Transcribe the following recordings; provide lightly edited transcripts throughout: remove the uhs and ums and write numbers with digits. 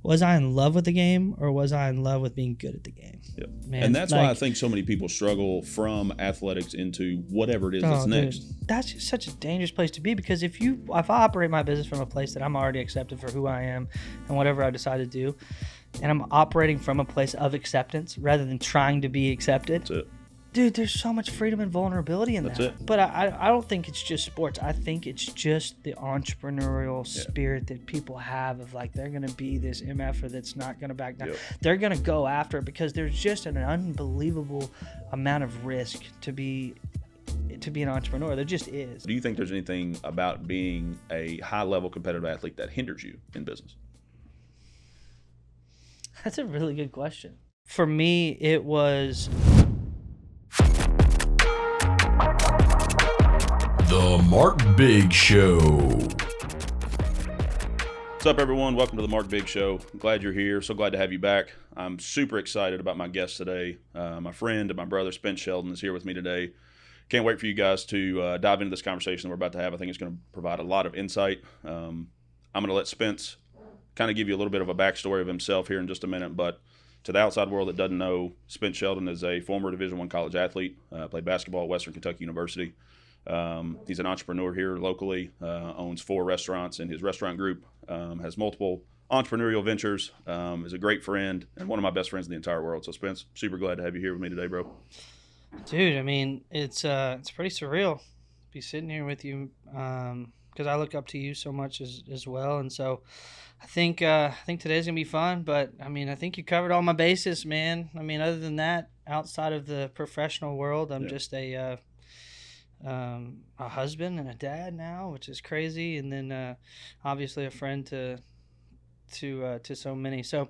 was I in love with the game or was I in love with being good at the game? Yep. Man, and that's why I think so many people struggle from athletics into whatever it is that's next. Dude, that's just such a dangerous place to be, because if I operate my business from a place that I'm already accepted for who I am and whatever I decide to do, and I'm operating from a place of acceptance rather than trying to be accepted. That's it. Dude, there's so much freedom and vulnerability in that. That's it. But I don't think it's just sports. I think it's just the entrepreneurial spirit that people have of like, they're going to be this MFer that's not going to back down. Yep. They're going to go after it because there's just an unbelievable amount of risk to be an entrepreneur. There just is. Do you think there's anything about being a high-level competitive athlete that hinders you in business? That's a really good question. For me, it was... The Mark Biggs Show. What's up, everyone? Welcome to the Mark Biggs Show. I'm glad you're here. So glad to have you back. I'm super excited about my guest today. My friend and my brother, Spence Sheldon, is here with me today. Can't wait for you guys to dive into this conversation that we're about to have. I think it's going to provide a lot of insight. I'm going to let Spence kind of give you a little bit of a backstory of himself here in just a minute, but to the outside world that doesn't know, Spence Sheldon is a former Division I college athlete, played basketball at Western Kentucky University. He's an entrepreneur here locally, owns 4 restaurants in his restaurant group, has multiple entrepreneurial ventures, is a great friend and one of my best friends in the entire world. So Spence, super glad to have you here with me today, bro. Dude, I mean, it's pretty surreal to be sitting here with you, because I look up to you so much as well. And so I think today's going to be fun, but I mean, I think you covered all my bases, man. I mean, other than that, outside of the professional world, I'm just a husband and a dad now, which is crazy, and then obviously a friend to so many. So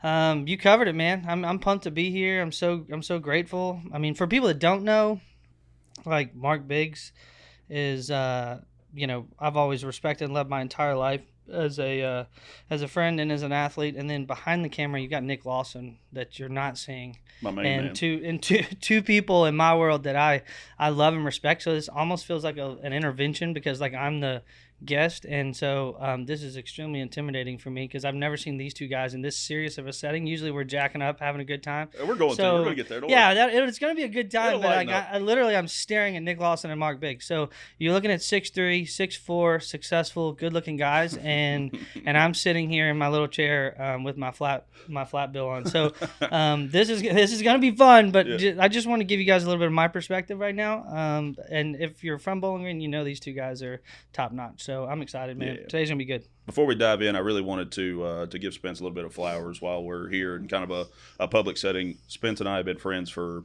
you covered it, man. I'm pumped to be here. I'm so grateful. I mean, for people that don't know, like, Mark Biggs is I've always respected and loved my entire life as a friend and as an athlete. And then behind the camera, you got Nick Lawson that you're not seeing. My main man. Two people in my world that I love and respect. So this almost feels like an intervention, because like I'm the guest, and so this is extremely intimidating for me because I've never seen these two guys in this serious of a setting. Usually we're jacking up, having a good time. We're going to get there. It's going to be a good time. It'll but lighten up. I'm staring at Nick Lawson and Mark Biggs. So you're looking at 6'3", 6'4", successful, good-looking guys, and I'm sitting here in my little chair with my flat bill on. So this is going to be fun. But I just want to give you guys a little bit of my perspective right now. And if you're from Bowling Green, you know these two guys are top notch. So I'm excited, man. Yeah. Today's going to be good. Before we dive in, I really wanted to give Spence a little bit of flowers while we're here in kind of a public setting. Spence and I have been friends for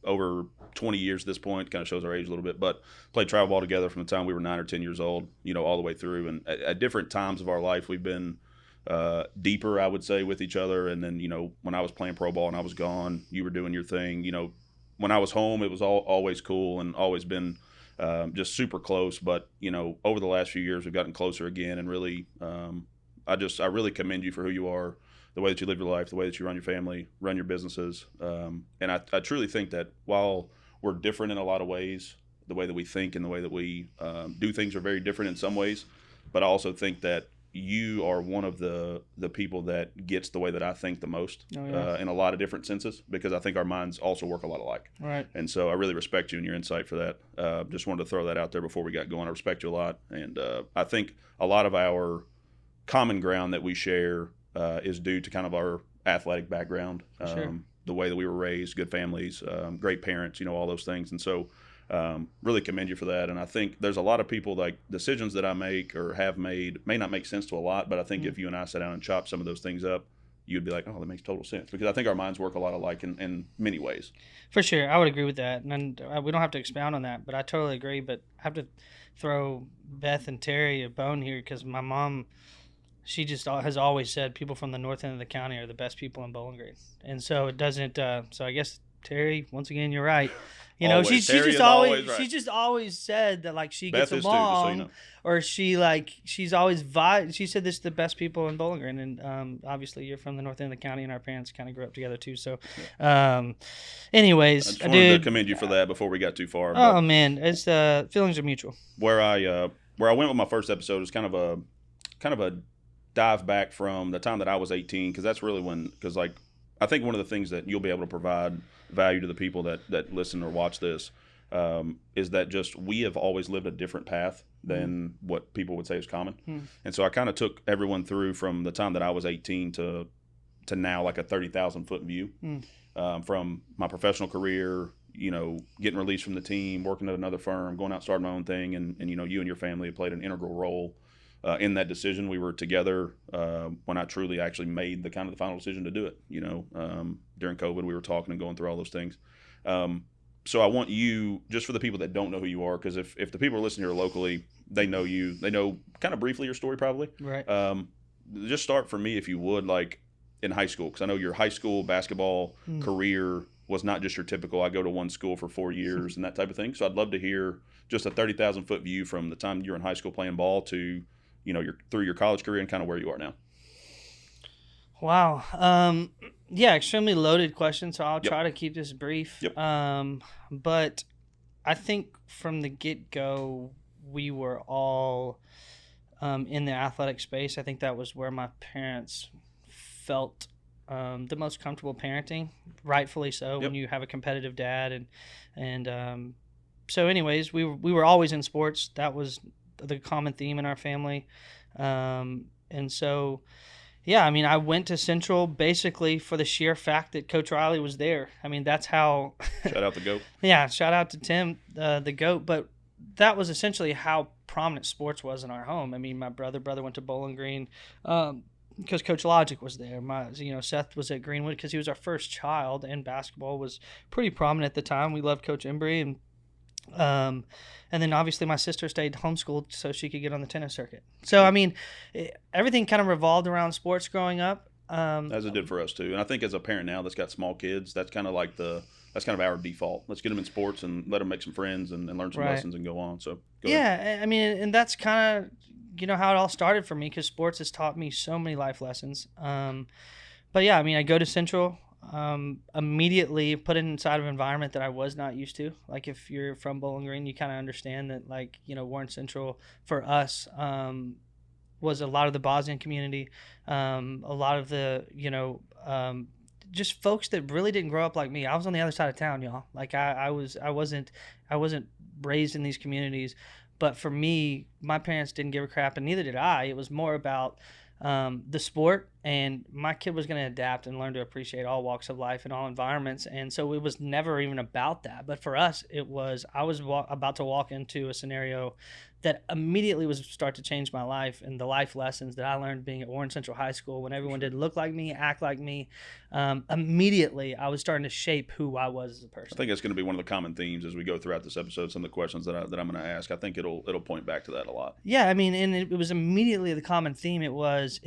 over 20 years at this point. Kind of shows our age a little bit, but played travel ball together from the time we were 9 or 10 years old, all the way through. And at different times of our life, we've been deeper, I would say, with each other. And then, when I was playing pro ball and I was gone, you were doing your thing. When I was home, it was always cool and always been just super close. But, over the last few years, we've gotten closer again. And really, I really commend you for who you are, the way that you live your life, the way that you run your family, run your businesses. And I truly think that while we're different in a lot of ways, the way that we think and the way that we do things are very different in some ways. But I also think that you are one of the people that gets the way that I think the most in a lot of different senses, because I think our minds also work a lot alike. Right. And so I really respect you and your insight for that. Just wanted to throw that out there before we got going. I respect you a lot. And I think a lot of our common ground that we share is due to kind of our athletic background, sure. The way that we were raised, good families, great parents, all those things. And so really commend you for that. And I think there's a lot of people, like, decisions that I make or have made may not make sense to a lot, but I think if you and I sat down and chopped some of those things up, you'd be like, oh, that makes total sense, because I think our minds work a lot alike in many ways. For sure. I would agree with that. And we don't have to expound on that, but I totally agree. But I have to throw Beth and Terry a bone here, because my mom, she just has always said people from the north end of the county are the best people in Bowling Green. And so it doesn't, so I guess, Terry, once again, you're right. She just always said that, like, she gets along, too, or she's always she said this is the best people in Bowling Green. And obviously you're from the north end of the county, and our parents kind of grew up together too. So anyways, I just wanted to commend you for that before we got too far. Oh man, it's feelings are mutual. Where I went with my first episode is kind of a dive back from the time that I was 18, because that's really when, because like I think one of the things that you'll be able to provide value to the people that listen or watch this is that just we have always lived a different path than what people would say is common. And so I kind of took everyone through from the time that I was 18 to now, like a 30,000 foot view from my professional career, you know, getting released from the team, working at another firm, going out starting my own thing, and you know, you and your family have played an integral role in that decision. We were together when I truly actually made the final decision to do it. You know, during COVID, we were talking and going through all those things. So I want you, just for the people that don't know who you are, because if the people are listening here locally, they know you, they know kind of briefly your story probably. Right. Just start for me, if you would, like in high school, because I know your high school basketball career was not just your typical, I go to one school for 4 years and that type of thing. So I'd love to hear just a 30,000 foot view from the time you're in high school playing ball to, you know, through your college career and kind of where you are now. Wow. Yeah, extremely loaded question, so I'll try to keep this brief. Yep. But I think from the get-go, we were all in the athletic space. I think that was where my parents felt the most comfortable parenting, rightfully so, when you have a competitive dad. And so anyways, we were always in sports. That was the common theme in our family. And so... yeah, I mean, I went to Central basically for the sheer fact that Coach Riley was there. I mean, that's how... Shout out the GOAT. Yeah, shout out to Tim, the GOAT. But that was essentially how prominent sports was in our home. I mean, my brother went to Bowling Green because Coach Logic was there. Seth was at Greenwood because he was our first child, and basketball was pretty prominent at the time. We loved Coach Embry, and then obviously my sister stayed homeschooled so she could get on the tennis circuit. So, I mean, everything kind of revolved around sports growing up. As it did for us too. And I think as a parent now that's got small kids, that's kind of like that's kind of our default. Let's get them in sports and let them make some friends and learn some lessons and go on. So, go ahead. I mean, and that's kind of, you know, how it all started for me, because sports has taught me so many life lessons. But yeah, I mean, I go to Central. Immediately put it inside of an environment that I was not used to. Like, if you're from Bowling Green, you kind of understand that, like, you know, Warren Central for us was a lot of the Bosnian community, a lot of the, you know, just folks that really didn't grow up like me. I was on the other side of town, y'all. Like, I wasn't raised in these communities, but for me, my parents didn't give a crap, and neither did I. It was more about the sport, and my kid was going to adapt and learn to appreciate all walks of life and all environments. And so it was never even about that. But for us, it was, I was about to walk into a scenario that immediately was start to change my life, and the life lessons that I learned being at Warren Central High School when everyone didn't look like me, act like me. Immediately, I was starting to shape who I was as a person. I think it's going to be one of the common themes as we go throughout this episode. Some of the questions that I'm going to ask, I think it'll point back to that a lot. Yeah, I mean, and it was immediately the common theme. It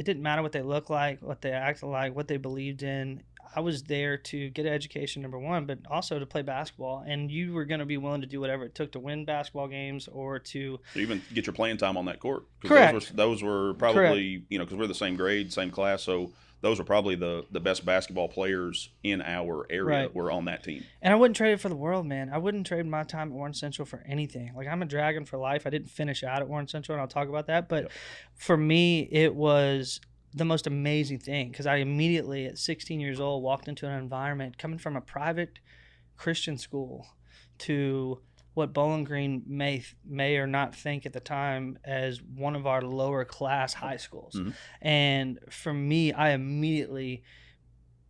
didn't matter what they looked like, what they acted like, what they believed in. I was there to get an education, number one, but also to play basketball. And you were going to be willing to do whatever it took to win basketball games or to even get your playing time on that court. Correct. Those were probably, you know, because we're the same grade, same class, so those were probably the best basketball players in our area were on that team. And I wouldn't trade it for the world, man. I wouldn't trade my time at Warren Central for anything. Like, I'm a Dragon for life. I didn't finish out at Warren Central, and I'll talk about that. But for me, it was the most amazing thing, because I immediately at 16 years old walked into an environment coming from a private Christian school to what Bowling Green may or not think at the time as one of our lower class high schools. Mm-hmm. And for me, I immediately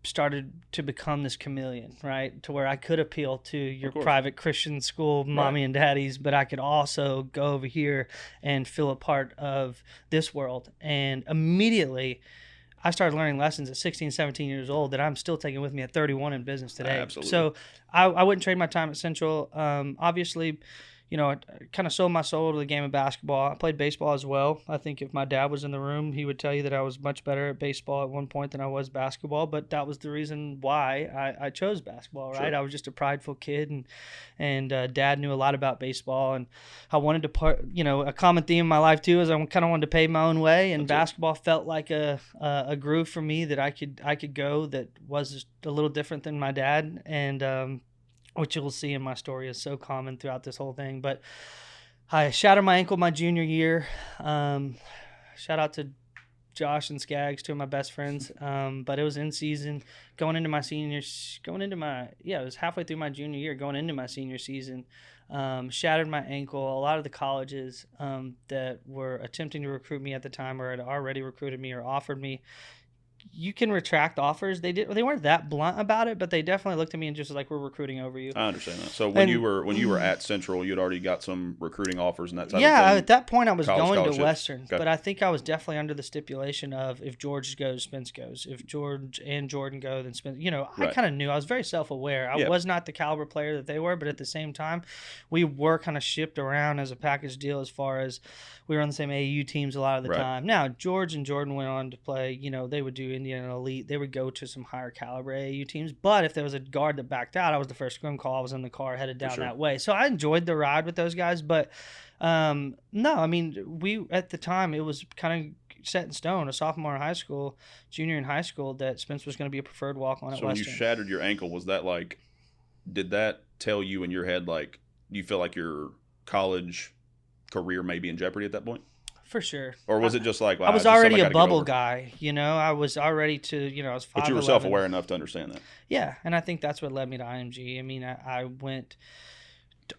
started to become this chameleon, right? To where I could appeal to your private Christian school mommy and daddies, but I could also go over here and feel a part of this world. And immediately I started learning lessons at 16, 17 years old that I'm still taking with me at 31 in business today. Absolutely. So I wouldn't trade my time at Central. Obviously, you know, I kind of sold my soul to the game of basketball. I played baseball as well. I think if my dad was in the room, he would tell you that I was much better at baseball at one point than I was basketball. But that was the reason why I chose basketball, right? Sure. I was just a prideful kid, and Dad knew a lot about baseball, and I wanted to a common theme in my life too is I kind of wanted to pay my own way, and basketball felt like a groove for me that I could go that was just a little different than my dad, and which you'll see in my story is so common throughout this whole thing. But I shattered my ankle my junior year. Shout out to Josh and Skaggs, two of my best friends. But it was in season, it was halfway through my junior year, going into my senior season. Shattered my ankle. A lot of the colleges that were attempting to recruit me at the time or had already recruited me or offered me, you can retract offers. They weren't that blunt about it, but they definitely looked at me and just like, we're recruiting over you. I understand that. So when you were at Central, you'd already got some recruiting offers and that type of thing. At that point I was going to Western, okay. But I think I was definitely under the stipulation of if George goes, Spence goes. If George and Jordan go, then Spence. I kind of knew. I was very self-aware. I was not the caliber player that they were, but at the same time, we were kind of shipped around as a package deal as far as we were on the same AAU teams a lot of the time. Now, George and Jordan went on to play, they would do Indiana Elite. They would go to some higher caliber AAU teams. But if there was a guard that backed out, I was the first scrim call. I was in the car headed down that way. So I enjoyed the ride with those guys. But no, I mean, we at the time, it was kind of set in stone, a sophomore in high school, junior in high school, that Spence was going to be a preferred walk-on at Western. So when you shattered your ankle, was that like, did that tell you in your head, like, do you feel like your college career may be in jeopardy at that point? For sure. Or was it just like, I was already a bubble guy, I was already I was 5'11". But you were self-aware enough to understand that. Yeah, and I think that's what led me to IMG. I mean, I went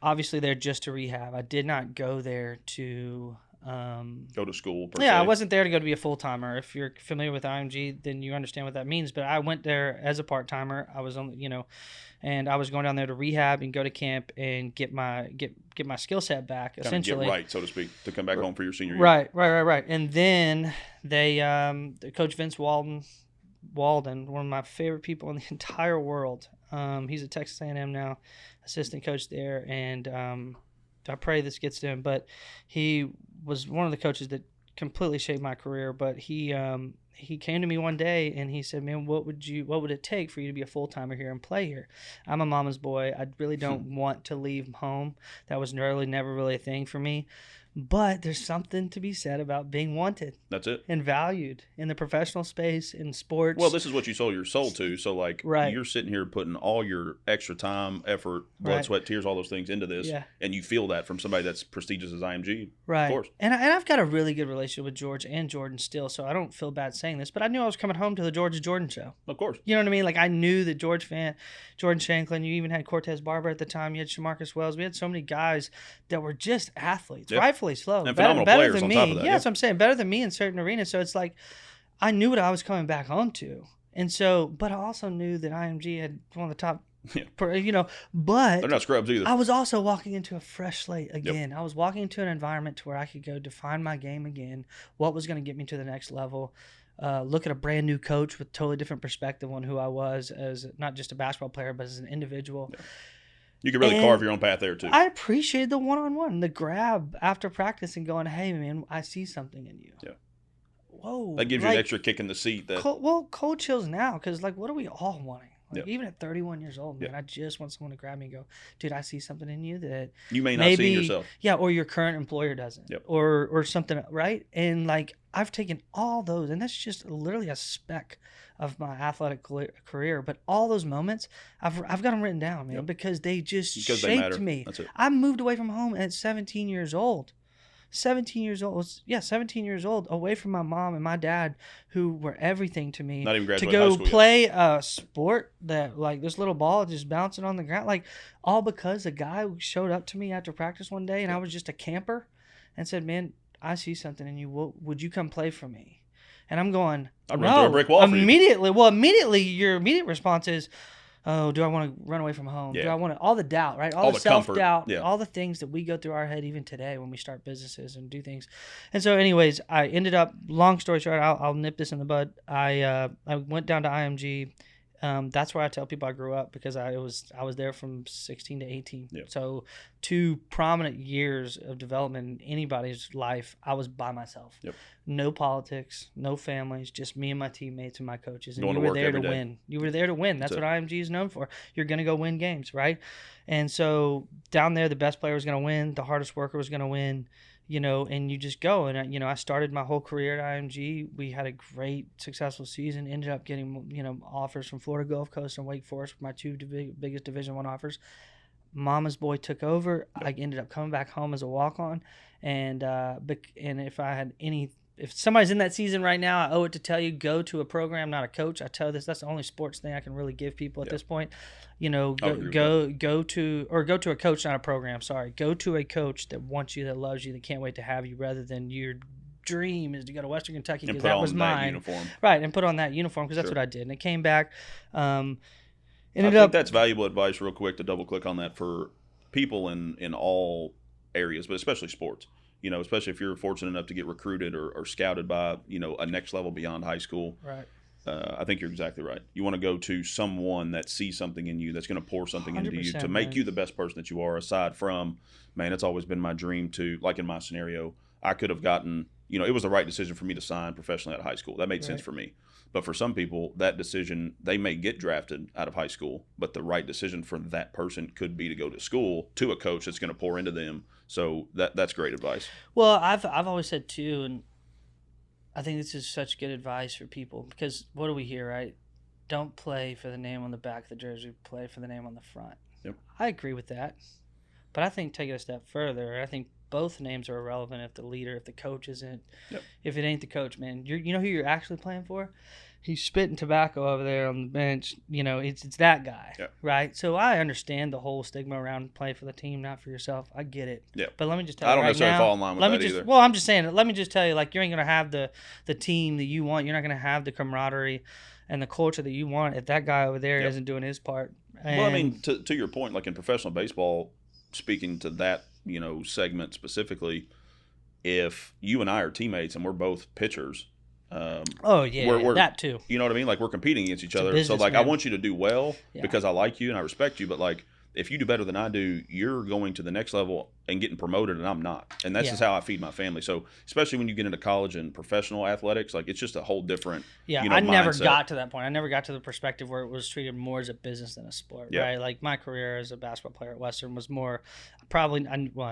obviously there just to rehab. I did not go there to go to school per se. I wasn't there to go to be a full-timer. If you're familiar with IMG, then you understand what that means. But I went there as a part-timer. I was on, and I was going down there to rehab and go to camp and get my skill set back, kind essentially. Get right, so to speak, to come back home for your senior year. Right. And then they, Coach Vince Walden, one of my favorite people in the entire world. He's at Texas A&M now, assistant coach there, and I pray this gets to him. But he was one of the coaches that completely shaped my career. But he came to me one day and he said, "Man, what would it take for you to be a full-timer here and play here? I'm a mama's boy. I really don't want to leave home. That was never really a thing for me. But there's something to be said about being wanted. That's it. And valued in the professional space, in sports. Well, this is what you sold your soul to. So, like, you're sitting here putting all your extra time, effort, blood, sweat, tears, all those things into this. Yeah. And you feel that from somebody that's prestigious as IMG. Right. Of course. And I've got a really good relationship with George and Jordan still, so I don't feel bad saying this. But I knew I was coming home to the George and Jordan show. Of course. You know what I mean? Like, I knew the Jordan Shanklin. You even had Cortez Barber at the time. You had Shamarcus Wells. We had so many guys that were just athletes, rightfully so. And phenomenal players on top of that. Yeah, that's what I'm saying. Better than me in certain arenas. So it's like, I knew what I was coming back home to. And so, but I also knew that IMG had one of the top, but they're not scrubs either. I was also walking into a fresh slate again. Yep. I was walking into an environment to where I could go define my game again, what was going to get me to the next level. Look at a brand new coach with totally different perspective on who I was as not just a basketball player, but as an individual. Yeah. You could really carve your own path there too. I appreciated the one-on-one, the grab after practice and going, "Hey man, I see something in you." Yeah. Whoa. That gives you an extra kick in the seat. Cold chills now, because like, what are we all wanting? Like, even at 31 years old, man, I just want someone to grab me and go, "Dude, I see something in you that you may not see in yourself." Yeah, or your current employer doesn't. Yep. Or something, right? And like, I've taken all those, and that's just literally a speck of my athletic career. But all those moments, I've got them written down, man, because they just shaped me. That's it. I moved away from home at 17 years old. 17 years old, away from my mom and my dad, who were everything to me. Not even graduated to go high school play a sport that, like, this little ball just bouncing on the ground, like, all because a guy showed up to me after practice one day and I was just a camper and said, "Man, I see something in you. Would you come play for me?" And I'm going, "I'd run through a brick wall for you." Immediately, your immediate response is, "Oh, do I want to run away from home? Yeah. Do I want to," all the doubt, right? All the self-doubt, yeah. all the things that we go through our head even today when we start businesses and do things. And so anyways, I ended up, long story short, I'll nip this in the bud. I went down to IMG. That's where I tell people I grew up, because I was there from 16 to 18. Yep. So 2 prominent years of development in anybody's life, I was by myself. Yep. No politics, no families, just me and my teammates and my coaches. And Going you to were work there to every day. win. You were there to win. That's what IMG is known for. You're going to go win games, right? And so down there, the best player was going to win. The hardest worker was going to win. And you just go. And, I started my whole career at IMG. We had a great, successful season, ended up getting, offers from Florida Gulf Coast and Wake Forest, my 2 biggest Division I offers. Mama's boy took over. I ended up coming back home as a walk-on. And if I had any if somebody's in that season right now, I owe it to tell you, go to a program, not a coach. I tell this, that's the only sports thing I can really give people at this point. You know, go to a coach, not a program. Sorry, go to a coach that wants you, that loves you, that can't wait to have you, rather than your dream is to go to Western Kentucky because that was mine. Uniform. Right, and put on that uniform because that's what I did, and it came back. I think that's valuable advice. Real quick to double click on that for people in all areas, but especially sports. You know, especially if you're fortunate enough to get recruited or scouted by, you know, a next level beyond high school. Right. I think you're exactly right. You want to go to someone that sees something in you, that's going to pour something into you to make you the best person that you are, aside from, man, it's always been my dream to, like in my scenario, I could have gotten, you know, it was the right decision for me to sign professionally out of high school. That made sense for me. But for some people, that decision, they may get drafted out of high school, but the right decision for that person could be to go to school to a coach that's going to pour into them. So that's great advice. Well, I've always said too, and I think this is such good advice for people, because what do we hear, right? Don't play for the name on the back of the jersey, play for the name on the front. Yep. I agree with that. But I think take it a step further. I think both names are irrelevant if the leader, if the coach isn't. Yep. If it ain't the coach, man, you know who you're actually playing for? He's spitting tobacco over there on the bench. You know, it's that guy, right? So I understand the whole stigma around play for the team, not for yourself. I get it. Yeah. But let me just tell you I don't right necessarily now, fall in line with that either. Well, I'm just saying, let me just tell you, like, you ain't going to have the team that you want. You're not going to have the camaraderie and the culture that you want if that guy over there isn't doing his part. And, well, I mean, to your point, like in professional baseball, speaking to that, you know, segment specifically, if you and I are teammates and we're both pitchers, we're that too. You know what I mean? Like, we're competing against each other. So, like, man, I want you to do well because I like you and I respect you. But, like, if you do better than I do, you're going to the next level and getting promoted, and I'm not. And that's just how I feed my family. So, especially when you get into college and professional athletics, like, it's just a whole different, I never got to that point. I never got to the perspective where it was treated more as a business than a sport, right? Like, my career as a basketball player at Western was more I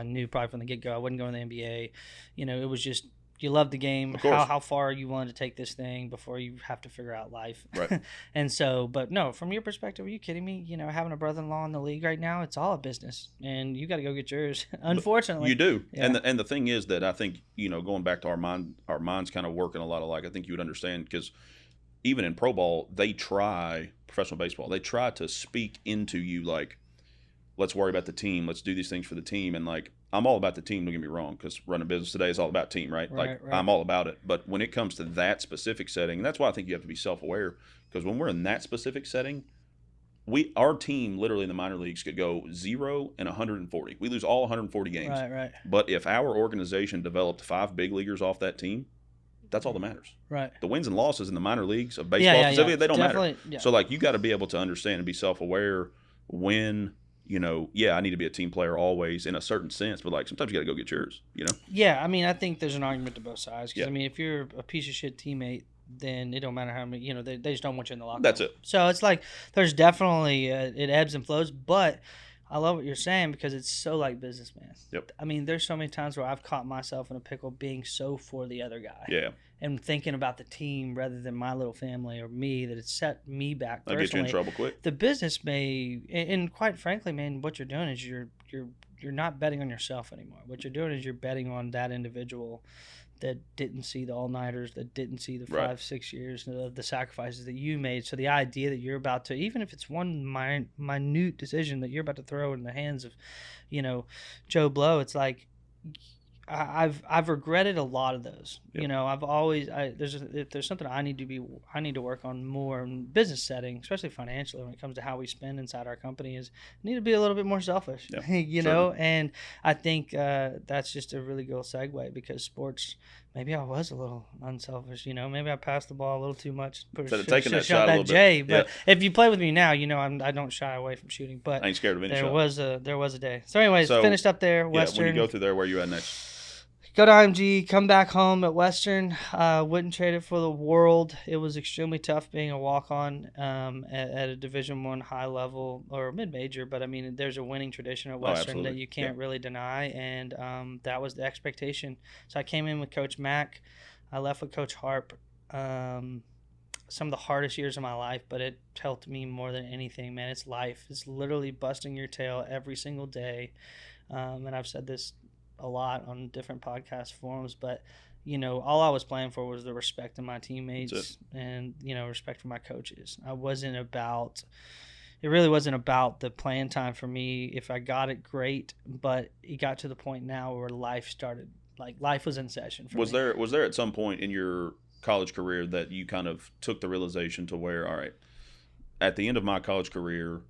knew probably from the get-go I wouldn't go in the NBA. You know, it was just, you love the game, how far you wanted to take this thing before you have to figure out life. Right. And so, but no, from your perspective, are you kidding me? You know, having a brother-in-law in the league right now, it's all a business, and you got to go get yours. Unfortunately. You do. Yeah. And the thing is that I think, you know, going back to our minds kind of working a lot alike, I think you would understand, because even in pro ball, professional baseball, they try to speak into you like, let's worry about the team. Let's do these things for the team. And, like, I'm all about the team, don't get me wrong, because running business today is all about team, right? Right. I'm all about it. But when it comes to that specific setting, and that's why I think you have to be self-aware, because when we're in that specific setting, our team literally in the minor leagues could go 0 and 140. We lose all 140 games. Right. But if our organization developed 5 big leaguers off that team, that's all that matters. Right. The wins and losses in the minor leagues of baseball specifically, they don't matter. Yeah. So, like, you got to be able to understand and be self-aware when, you know, I need to be a team player always in a certain sense, but, like, sometimes you got to go get yours, you know? Yeah, I mean, I think there's an argument to both sides. Because, I mean, if you're a piece of shit teammate, then it don't matter how many, you know, they just don't want you in the locker room. That's it. So it's like there's definitely, it ebbs and flows, but I love what you're saying because it's so like business, man. Yep. I mean, there's so many times where I've caught myself in a pickle being so for the other guy. Yeah. And thinking about the team rather than my little family or me, that it's set me back personally. I'll get you in trouble quick. The business may, and quite frankly, man, what you're doing is you're not betting on yourself anymore. What you're doing is you're betting on that individual that didn't see the all-nighters, that didn't see the 5-6 years of the sacrifices that you made. So the idea that you're about to, even if it's one minute decision that you're about to throw in the hands of, you know, Joe Blow, it's like, I've regretted a lot of those. Yep. You know, I've always if there's something I need to work on more in business setting, especially financially when it comes to how we spend inside our company, is I need to be a little bit more selfish. Yep. You know, and I think that's just a really good segue because sports. Maybe I was a little unselfish, you know. Maybe I passed the ball a little too much. Taking that shot a little bit. But if you play with me now, you know I don't shy away from shooting. But I ain't scared of any shot. There was a day. So, anyways, finished up there. Western. When you go through there, where you at next? Go to IMG, come back home at Western. Wouldn't trade it for the world. It was extremely tough being a walk-on at a Division I high level or mid-major. But, I mean, there's a winning tradition at Western that you can't really deny, and that was the expectation. So I came in with Coach Mack. I left with Coach Harp. Some of the hardest years of my life, but it helped me more than anything, man. It's life. It's literally busting your tail every single day. And I've said this a lot on different podcast forums, but all I was playing for was the respect of my teammates and, respect for my coaches. It really wasn't about the playing time for me. If I got it, great, but it got to the point now where life was in session for me. Was there at some point in your college career that you kind of took the realization to where, all right, at the end of my college career,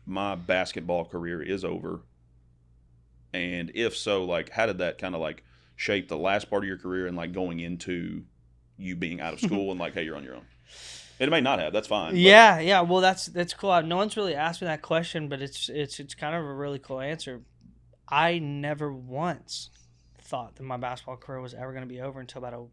my basketball career is over? And if so, like, how did that kind of like shape the last part of your career and like going into you being out of school and like, hey, you're on your own? It may not have. That's fine. Yeah. Well, that's cool. No one's really asked me that question, but it's kind of a really cool answer. I never once thought that my basketball career was ever going to be over until about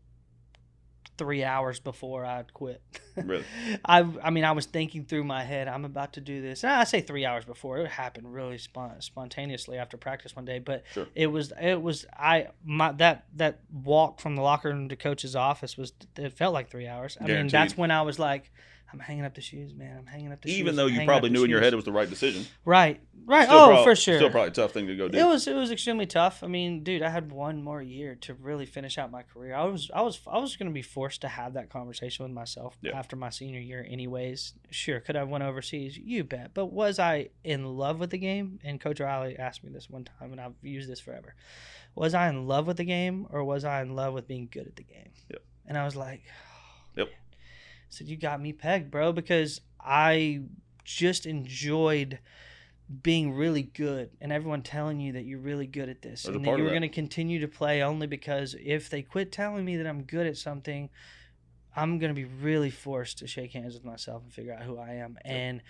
3 hours before I quit. Really? I was thinking through my head, I'm about to do this. And I say 3 hours before. It happened really spontaneously after practice one day. But sure. that walk from the locker room to coach's office it felt like 3 hours. Guaranteed. That's when I was like, I'm hanging up the shoes, man. I'm hanging up the shoes. Even though you probably knew in your head it was the right decision. Right. For sure. Still probably a tough thing to go do. It was extremely tough. I mean, dude, I had one more year to really finish out my career. I was going to be forced to have that conversation with myself after my senior year anyways. Sure, could I have went overseas? You bet. But was I in love with the game? And Coach Riley asked me this one time, and I've used this forever. Was I in love with the game, or was I in love with being good at the game? Yep. And I was like, yep. I said, you got me pegged, bro, because I just enjoyed being really good and everyone telling you that you're really good at this and that you're going to continue to play only because if they quit telling me that I'm good at something, I'm going to be really forced to shake hands with myself and figure out who I am. Yep. And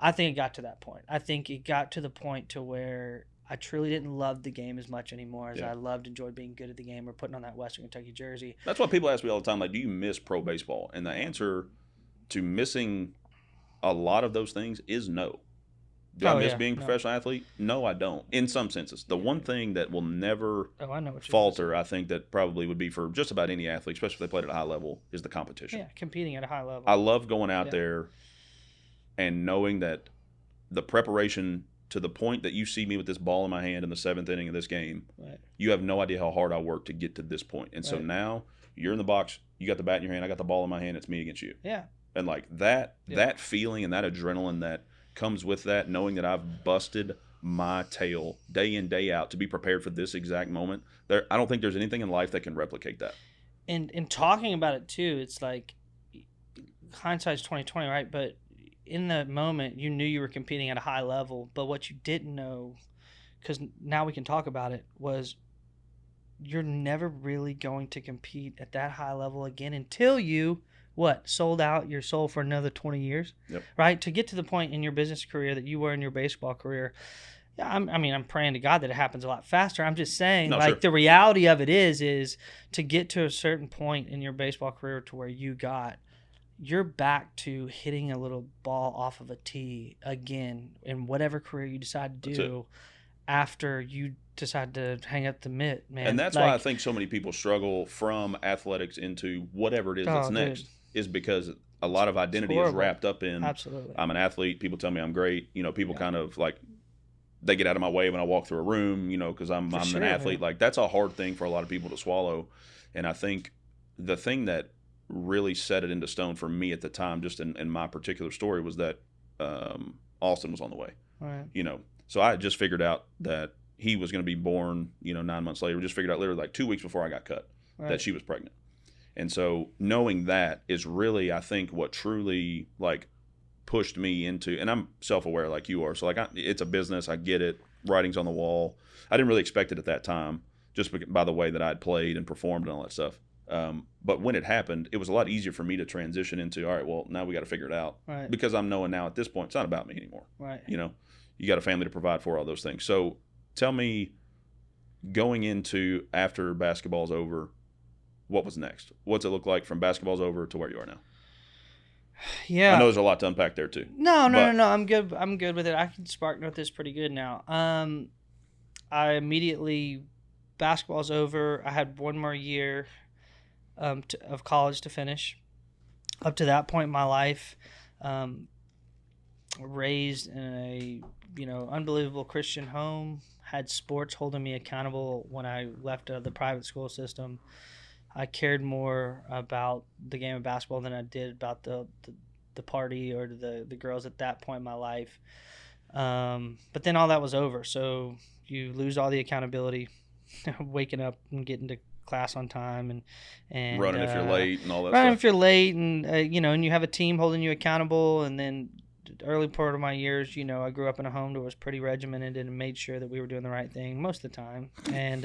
I think it got to that point. I think it got to the point to where I truly didn't love the game as much anymore as I enjoyed being good at the game or putting on that Western Kentucky jersey. That's what people ask me all the time, like, do you miss pro baseball? And the answer to missing a lot of those things is no. Do I miss being a professional athlete? No, I don't. In some senses. The one thing that will never falter, I think that probably would be for just about any athlete, especially if they played at a high level, is the competition. Yeah, competing at a high level. I love going out there and knowing that the preparation to the point that you see me with this ball in my hand in the 7th inning of this game, you have no idea how hard I worked to get to this point. And so now you're in the box, you got the bat in your hand, I got the ball in my hand, it's me against you. Yeah. And like that feeling and that adrenaline that comes with that, knowing that I've busted my tail day in, day out to be prepared for this exact moment, I don't think there's anything in life that can replicate that. And in talking about it too, it's like hindsight's 20/20, right? But in the moment, you knew you were competing at a high level, but what you didn't know, because now we can talk about it, was you're never really going to compete at that high level again until you, sold out your soul for another 20 years, right? To get to the point in your business career that you were in your baseball career. Yeah, I'm praying to God that it happens a lot faster. I'm just saying, the reality of it is to get to a certain point in your baseball career to where you're back to hitting a little ball off of a tee again in whatever career you decide to do after you decide to hang up the mitt, man. And that's why I think so many people struggle from athletics into whatever it is that's next, is because a lot of identity is wrapped up in, I'm an athlete, people tell me I'm great, people kind of like, they get out of my way when I walk through a room, because I'm an athlete. Like, that's a hard thing for a lot of people to swallow. And I think the thing that really set it into stone for me at the time, just in my particular story, was that Austin was on the way. Right. So I had just figured out that he was going to be born, 9 months later. We just figured out literally like 2 weeks before I got cut that she was pregnant. And so knowing that is really, I think, what truly like pushed me into, and I'm self-aware like you are. So like it's a business. I get it. Writing's on the wall. I didn't really expect it at that time, just by the way that I'd played and performed and all that stuff. But when it happened, it was a lot easier for me to transition into, all right, well, now we got to figure it out. Right. Because I'm knowing now at this point, it's not about me anymore. Right. You got a family to provide for, all those things. So tell me, going into after basketball's over, what was next? What's it look like from basketball's over to where you are now? Yeah. I know there's a lot to unpack there too. No. I'm good. I'm good with it. I can spark note this pretty good now. I immediately, basketball's over. I had one more year of college to finish. Up to that point in my life, raised in a unbelievable Christian home, had sports holding me accountable when I left the private school system. I cared more about the game of basketball than I did about the party or the girls at that point in my life. But then all that was over. So you lose all the accountability, waking up and getting to class on time and running if you're late and all that running stuff. if you're late and and you have a team holding you accountable. And then the early part of my years, I grew up in a home that was pretty regimented and made sure that we were doing the right thing most of the time. And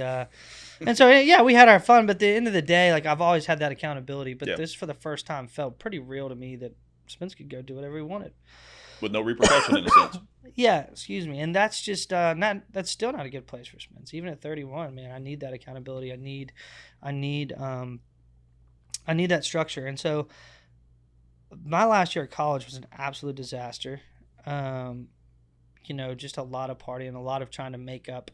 so yeah, we had our fun, but at the end of the day, like I've always had that accountability, but this for the first time felt pretty real to me that Spence could go do whatever he wanted with no repercussion in a sense. Yeah, excuse me. And that's just that's still not a good place for Spence. Even at 31, man, I need that accountability. I need that structure. And so my last year at college was an absolute disaster. Just a lot of partying, a lot of trying to make up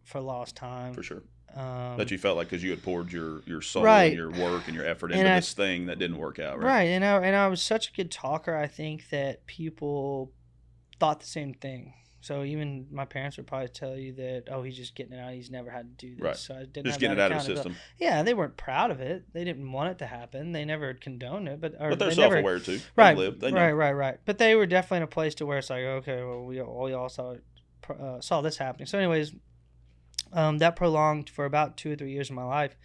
for lost time. For sure. That you felt like because you had poured your soul Right. and your work and your effort into this thing that didn't work out, right? Right, and I was such a good talker. I think that people thought the same thing. So even my parents would probably tell you that, oh, he's just getting it out. He's never had to do this. Right. So I didn't Just have getting it that out of the accountability. system. Yeah, they weren't proud of it. They didn't want it to happen. They never condoned it, but they're they self-aware too. Right, They know. right. But they were definitely in a place to where it's like, okay, well, we all saw this happening. So, anyways, that prolonged for about 2 or 3 years of my life,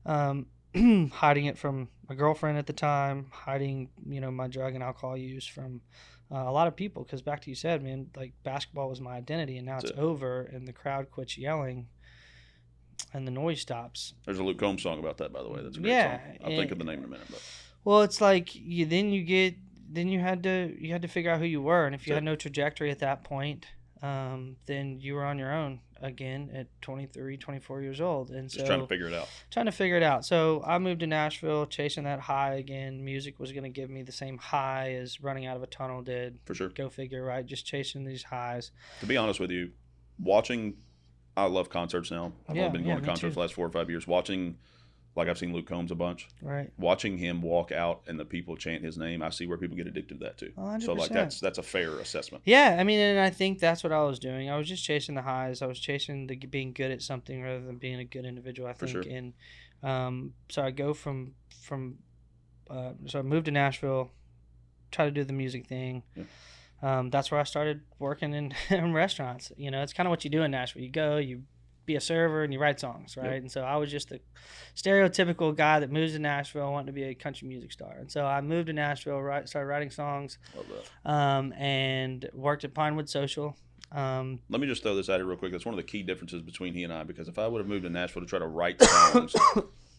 hiding it from a girlfriend at the time, hiding my drug and alcohol use from a lot of people. Because back to you said, man, like basketball was my identity, and now it's over, and the crowd quits yelling, and the noise stops. There's a Luke Combs song about that, by the way. That's a great song. I'll think of the name in a minute. But. Well, it's like you had to figure out who you were, and if you had no trajectory at that point, then you were on your own again at 23, 24 years old. And so just trying to figure it out. So I moved to Nashville, chasing that high again. Music was going to give me the same high as running out of a tunnel did. For sure. Go figure, right? Just chasing these highs. To be honest with you, I love concerts now. I've only been going to concerts the last 4 or 5 years. Like I've seen Luke Combs a bunch. Right. Watching him walk out and the people chant his name, I see where people get addicted to that too. 100%. So like that's a fair assessment. Yeah, I mean, and I think that's what I was doing. I was just chasing the highs. I was chasing being good at something rather than being a good individual, I think. For sure. And so I go so I moved to Nashville, try to do the music thing. Yeah. That's where I started working in restaurants. It's kind of what you do in Nashville. You go, you be a server, and you write songs, right? Yep. And so I was just the stereotypical guy that moves to Nashville wanting to be a country music star. And so I moved to Nashville, started writing songs, and worked at Pinewood Social. Let me just throw this out here real quick. That's one of the key differences between he and I, because if I would have moved to Nashville to try to write songs,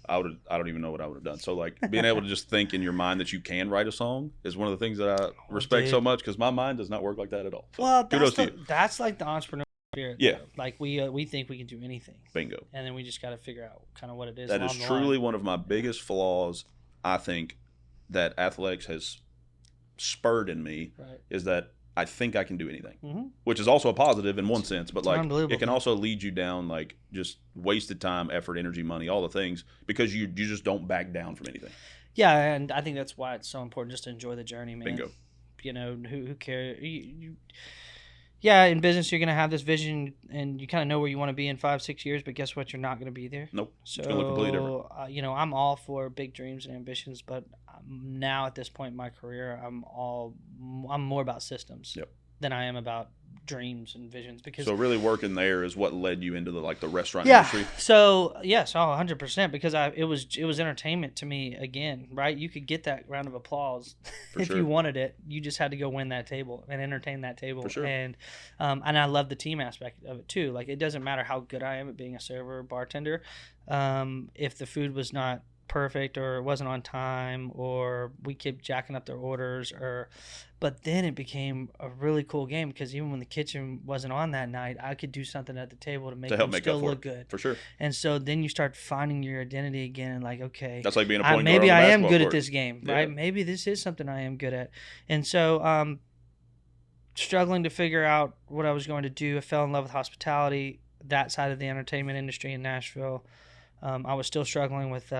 I don't even know what I would have done. So like being able to just think in your mind that you can write a song is one of the things that I respect so much, because my mind does not work like that at all. So well, kudos to you. That's like the entrepreneur spirit. Yeah. Though. Like we think we can do anything. Bingo. And then we just got to figure out kind of what it is. That is truly one of my biggest flaws, I think, that athletics has spurred in me, is that I think I can do anything, which is also a positive in one sense, but like it can also lead you down like just wasted time, effort, energy, money, all the things, because you just don't back down from anything. Yeah, and I think that's why it's so important just to enjoy the journey, man. Bingo. Who cares? Yeah, in business you're gonna have this vision, and you kind of know where you want to be in 5-6 years. But guess what? You're not gonna be there. Nope. So it's gonna look completely different. I'm all for big dreams and ambitions, but now at this point in my career, I'm more about systems than I am about dreams and visions. Because so really working there is what led you into the restaurant industry. So yes, 100%, because it was entertainment to me again, right? You could get that round of applause if you wanted it. You just had to go win that table and entertain that table. For sure. And I love the team aspect of it too. Like it doesn't matter how good I am at being a server or bartender, if the food was not perfect or it wasn't on time or we kept jacking up their orders, but then it became a really cool game, because even when the kitchen wasn't on that night, I could do something at the table to make them still look good. For sure. And so then you start finding your identity again, and like, okay, that's like being a point guard. Maybe I am good court. at this game, right? Yeah. Maybe this is something I am good at. And so struggling to figure out what I was going to do, I fell in love with hospitality, that side of the entertainment industry in Nashville. I was still struggling with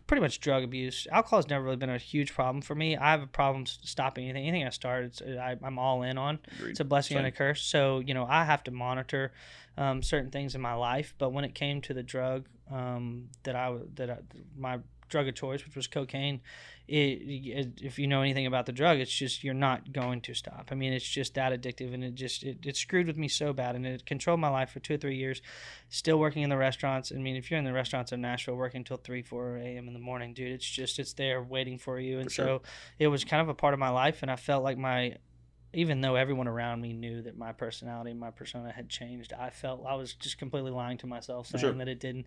pretty much drug abuse. Alcohol has never really been a huge problem for me. I have a problem stopping anything I start. I'm all in on. Agreed. It's a blessing and Same. a curse. So, I have to monitor certain things in my life. But when it came to the drug my drug of choice, which was cocaine, if you know anything about the drug, it's just you're not going to stop. I mean, it's just that addictive, and it screwed with me so bad, and it controlled my life for 2 or 3 years. Still working in the restaurants. I mean, if you're in the restaurants in Nashville working until 3, 4 a.m. in the morning, dude, it's there waiting for you. And so it was kind of a part of my life, and I felt like even though everyone around me knew that my personality, my persona had changed, I felt I was just completely lying to myself, saying that it didn't.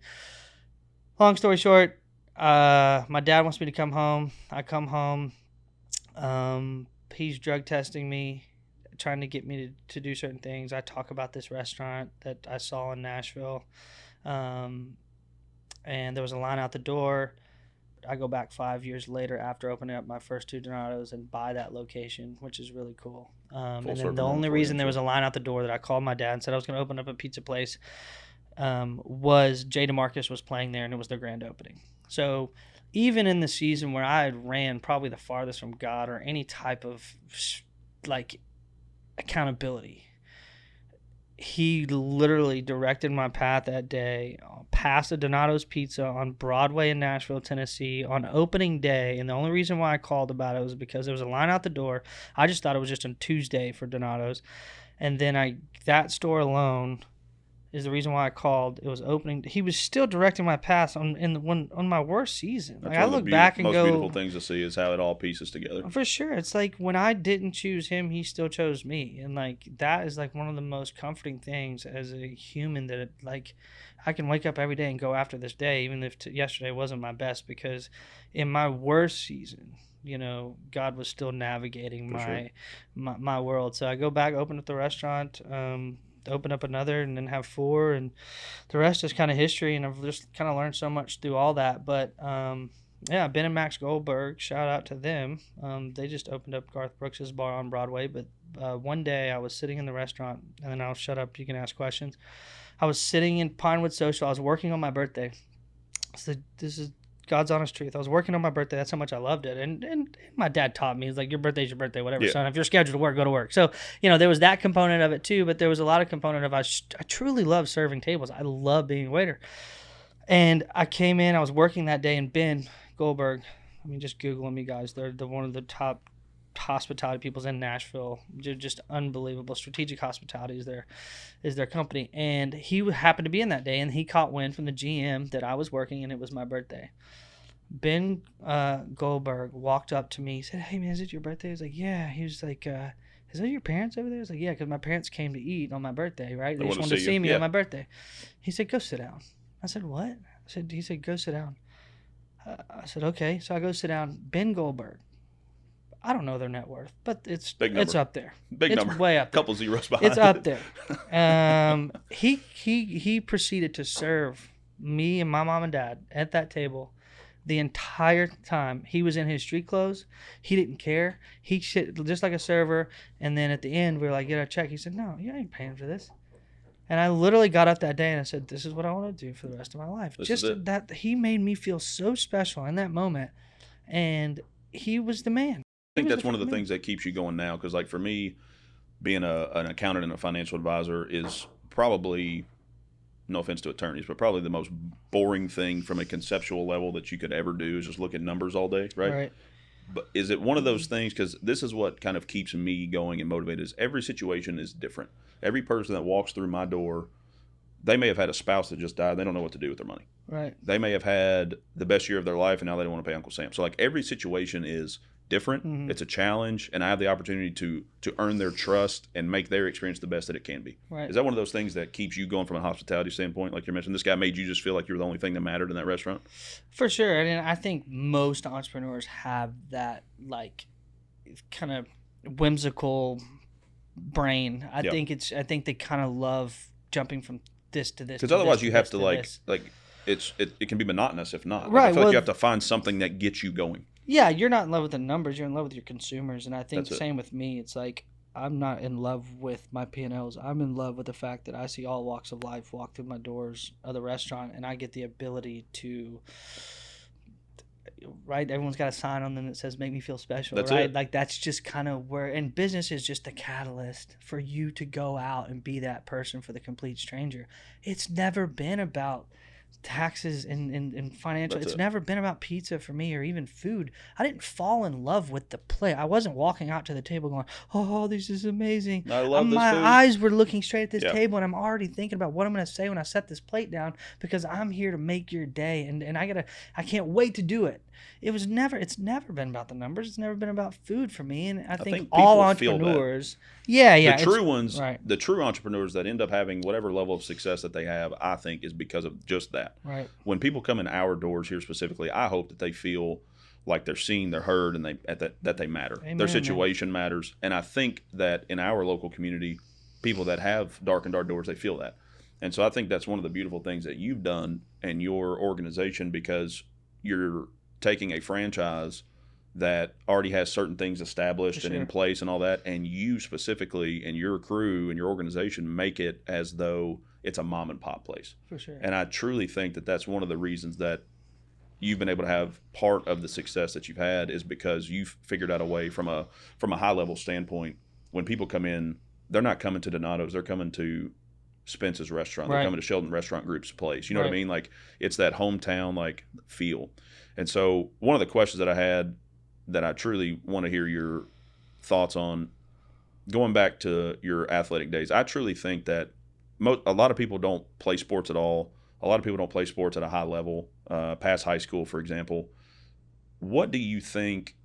Long story short, my dad wants me to come home. I come home. He's drug testing me, trying to get me to do certain things. I talk about this restaurant that I saw in Nashville. And there was a line out the door. I go back 5 years later after opening up my first 2 Donatos and buy that location, which is really cool. And then the only reason there was a line out the door that I called my dad and said I was going to open up a pizza place was Jay DeMarcus was playing there, and it was their grand opening. So even in the season where I had ran probably the farthest from God or any type of like accountability, he literally directed my path that day past a Donato's Pizza on Broadway in Nashville, Tennessee on opening day. And the only reason why I called about it was because there was a line out the door. I just thought it was just on Tuesday for Donato's. And then that store alone is the reason why I called. It was opening. He was still directing my path on my worst season. Like, I look back and go, most beautiful things to see is how it all pieces together. For sure. It's like when I didn't choose him, he still chose me. And like that is like one of the most comforting things as a human, that like I can wake up every day and go after this day, even if yesterday wasn't my best, because in my worst season, God was still navigating my world. So I go back, open up the restaurant, open up another, and then have 4, and the rest is kind of history, and I've just kind of learned so much through all that. But Ben and Max Goldberg, shout out to them. They just opened up Garth Brooks's bar on Broadway. But one day I was sitting in the restaurant, and then I'll shut up, you can ask questions. I was sitting in Pinewood Social. I was working on my birthday. So this is God's honest truth. I was working on my birthday. That's how much I loved it. And my dad taught me, he's like, your birthday's your birthday, whatever, son. If you're scheduled to work, go to work. So, there was that component of it too, but there was a lot of component of I truly love serving tables. I love being a waiter. And I came in, I was working that day, and Ben Goldberg, just Google them, you guys. They're one of the top hospitality peoples in Nashville. Just unbelievable. Strategic Hospitality is their company. And he happened to be in that day, and he caught wind from the GM that I was working, and it was my birthday. Ben Goldberg walked up to me. He said, hey, man, is it your birthday? I was like, yeah. He was like, is that your parents over there? I was like, yeah, because my parents came to eat on my birthday, right? They just wanted to see me on my birthday. He said, go sit down. I said, what? He said, go sit down. I said, okay. So I go sit down. Ben Goldberg. I don't know their net worth, but it's up there. Big number. Way up there. Couple zeros behind. It's up there. He proceeded to serve me and my mom and dad at that table the entire time. He was in his street clothes. He didn't care. He shit just like a server. And then at the end, we were like, get our check. He said, no, you ain't paying for this. And I literally got up that day and I said, this is what I want to do for the rest of my life. Just that he made me feel so special in that moment. And he was the man. I think that's one of the things that keeps you going now, because like for me, being an accountant and a financial advisor is probably, no offense to attorneys, but probably the most boring thing from a conceptual level that you could ever do is just look at numbers all day, right? But is it one of those things, because this is what kind of keeps me going and motivated, is every situation is different. Every person that walks through my door, they may have had a spouse that just died. They don't know what to do with their money. Right. They may have had the best year of their life, and now they don't want to pay Uncle Sam. So like every situation is different. Mm-hmm. It's a challenge, and I have the opportunity to earn their trust and make their experience the best that it can be. Right. Is that one of those things that keeps you going from a hospitality standpoint? Like you mentioned, this guy made you just feel like you were the only thing that mattered in that restaurant? For sure. And I think most entrepreneurs have that like kind of whimsical brain. I think they kind of love jumping from this to this. Because otherwise you have to it can be monotonous if not. Right. I feel like you have to find something that gets you going. Yeah, you're not in love with the numbers. You're in love with your consumers. And I think same with me. It's like I'm not in love with my P&Ls. I'm in love with the fact that I see all walks of life walk through my doors of the restaurant, and I get the ability to right? Everyone's got a sign on them that says "Make me feel special," That's right? it. Like that's just kind of where, and business is just the catalyst for you to go out and be that person for the complete stranger. It's never been about taxes and financial. That's It's it. never been about pizza for me or even food. I didn't fall in love with the plate. I wasn't walking out to the table going, "Oh, this is amazing." I love this My food. eyes were looking straight at this Yeah. table, and I'm already thinking about what I'm going to say when I set this plate down, because I'm here to make your day, and I can't wait to do it. It's never been about the numbers. It's never been about food for me, and I think all people feel that. entrepreneurs, yeah, The it's- true ones, right, the true entrepreneurs that end up having whatever level of success that they have, I think, is because of just that. right, When people come in our doors here specifically, I hope that they feel like they're seen, they're heard, and that they matter. Amen, Their man. situation matters, and I think that in our local community, people that have darkened our doors, they feel that. And so I think that's one of the beautiful things that you've done in your organization, because you're taking a franchise that already has certain things established and in place and all that, and you specifically and your crew and your organization make it as though it's a mom and pop place. for sure. And I truly think that that's one of the reasons that you've been able to have part of the success that you've had, is because you've figured out a way from a high level standpoint. When people come in, they're not coming to Donato's, they're coming to Spence's restaurant. They're Right. coming to Sheldon Restaurant Group's place. You know what I Right. mean? Like, it's that hometown like feel. And so one of the questions that I had that I truly want to hear your thoughts on, going back to your athletic days, I truly think that a lot of people don't play sports at all. A lot of people don't play sports at a high level, past high school, for example. What do you think,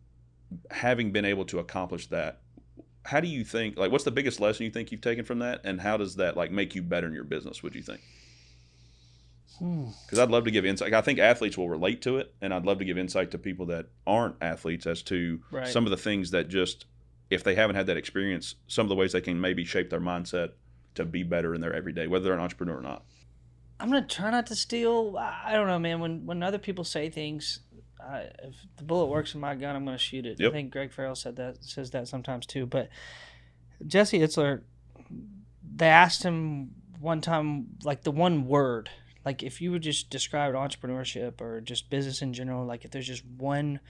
having been able to accomplish that, how do you think, like, what's the biggest lesson you think you've taken from that, and how does that, like, make you better in your business, would you think? Because I'd love to give insight. I think athletes will relate to it, and I'd love to give insight to people that aren't athletes as to Right. some of the things that, just if they haven't had that experience, some of the ways they can maybe shape their mindset to be better in their everyday, whether they're an entrepreneur or not. I'm gonna try not to steal. I don't know, man. When other people say things, if the bullet works in my gun, I'm gonna shoot it. Yep. I think Greg Farrell says that sometimes too. But Jesse Itzler, they asked him one time, like, the one word, like, if you would just describe entrepreneurship or just business in general, like, if there's just one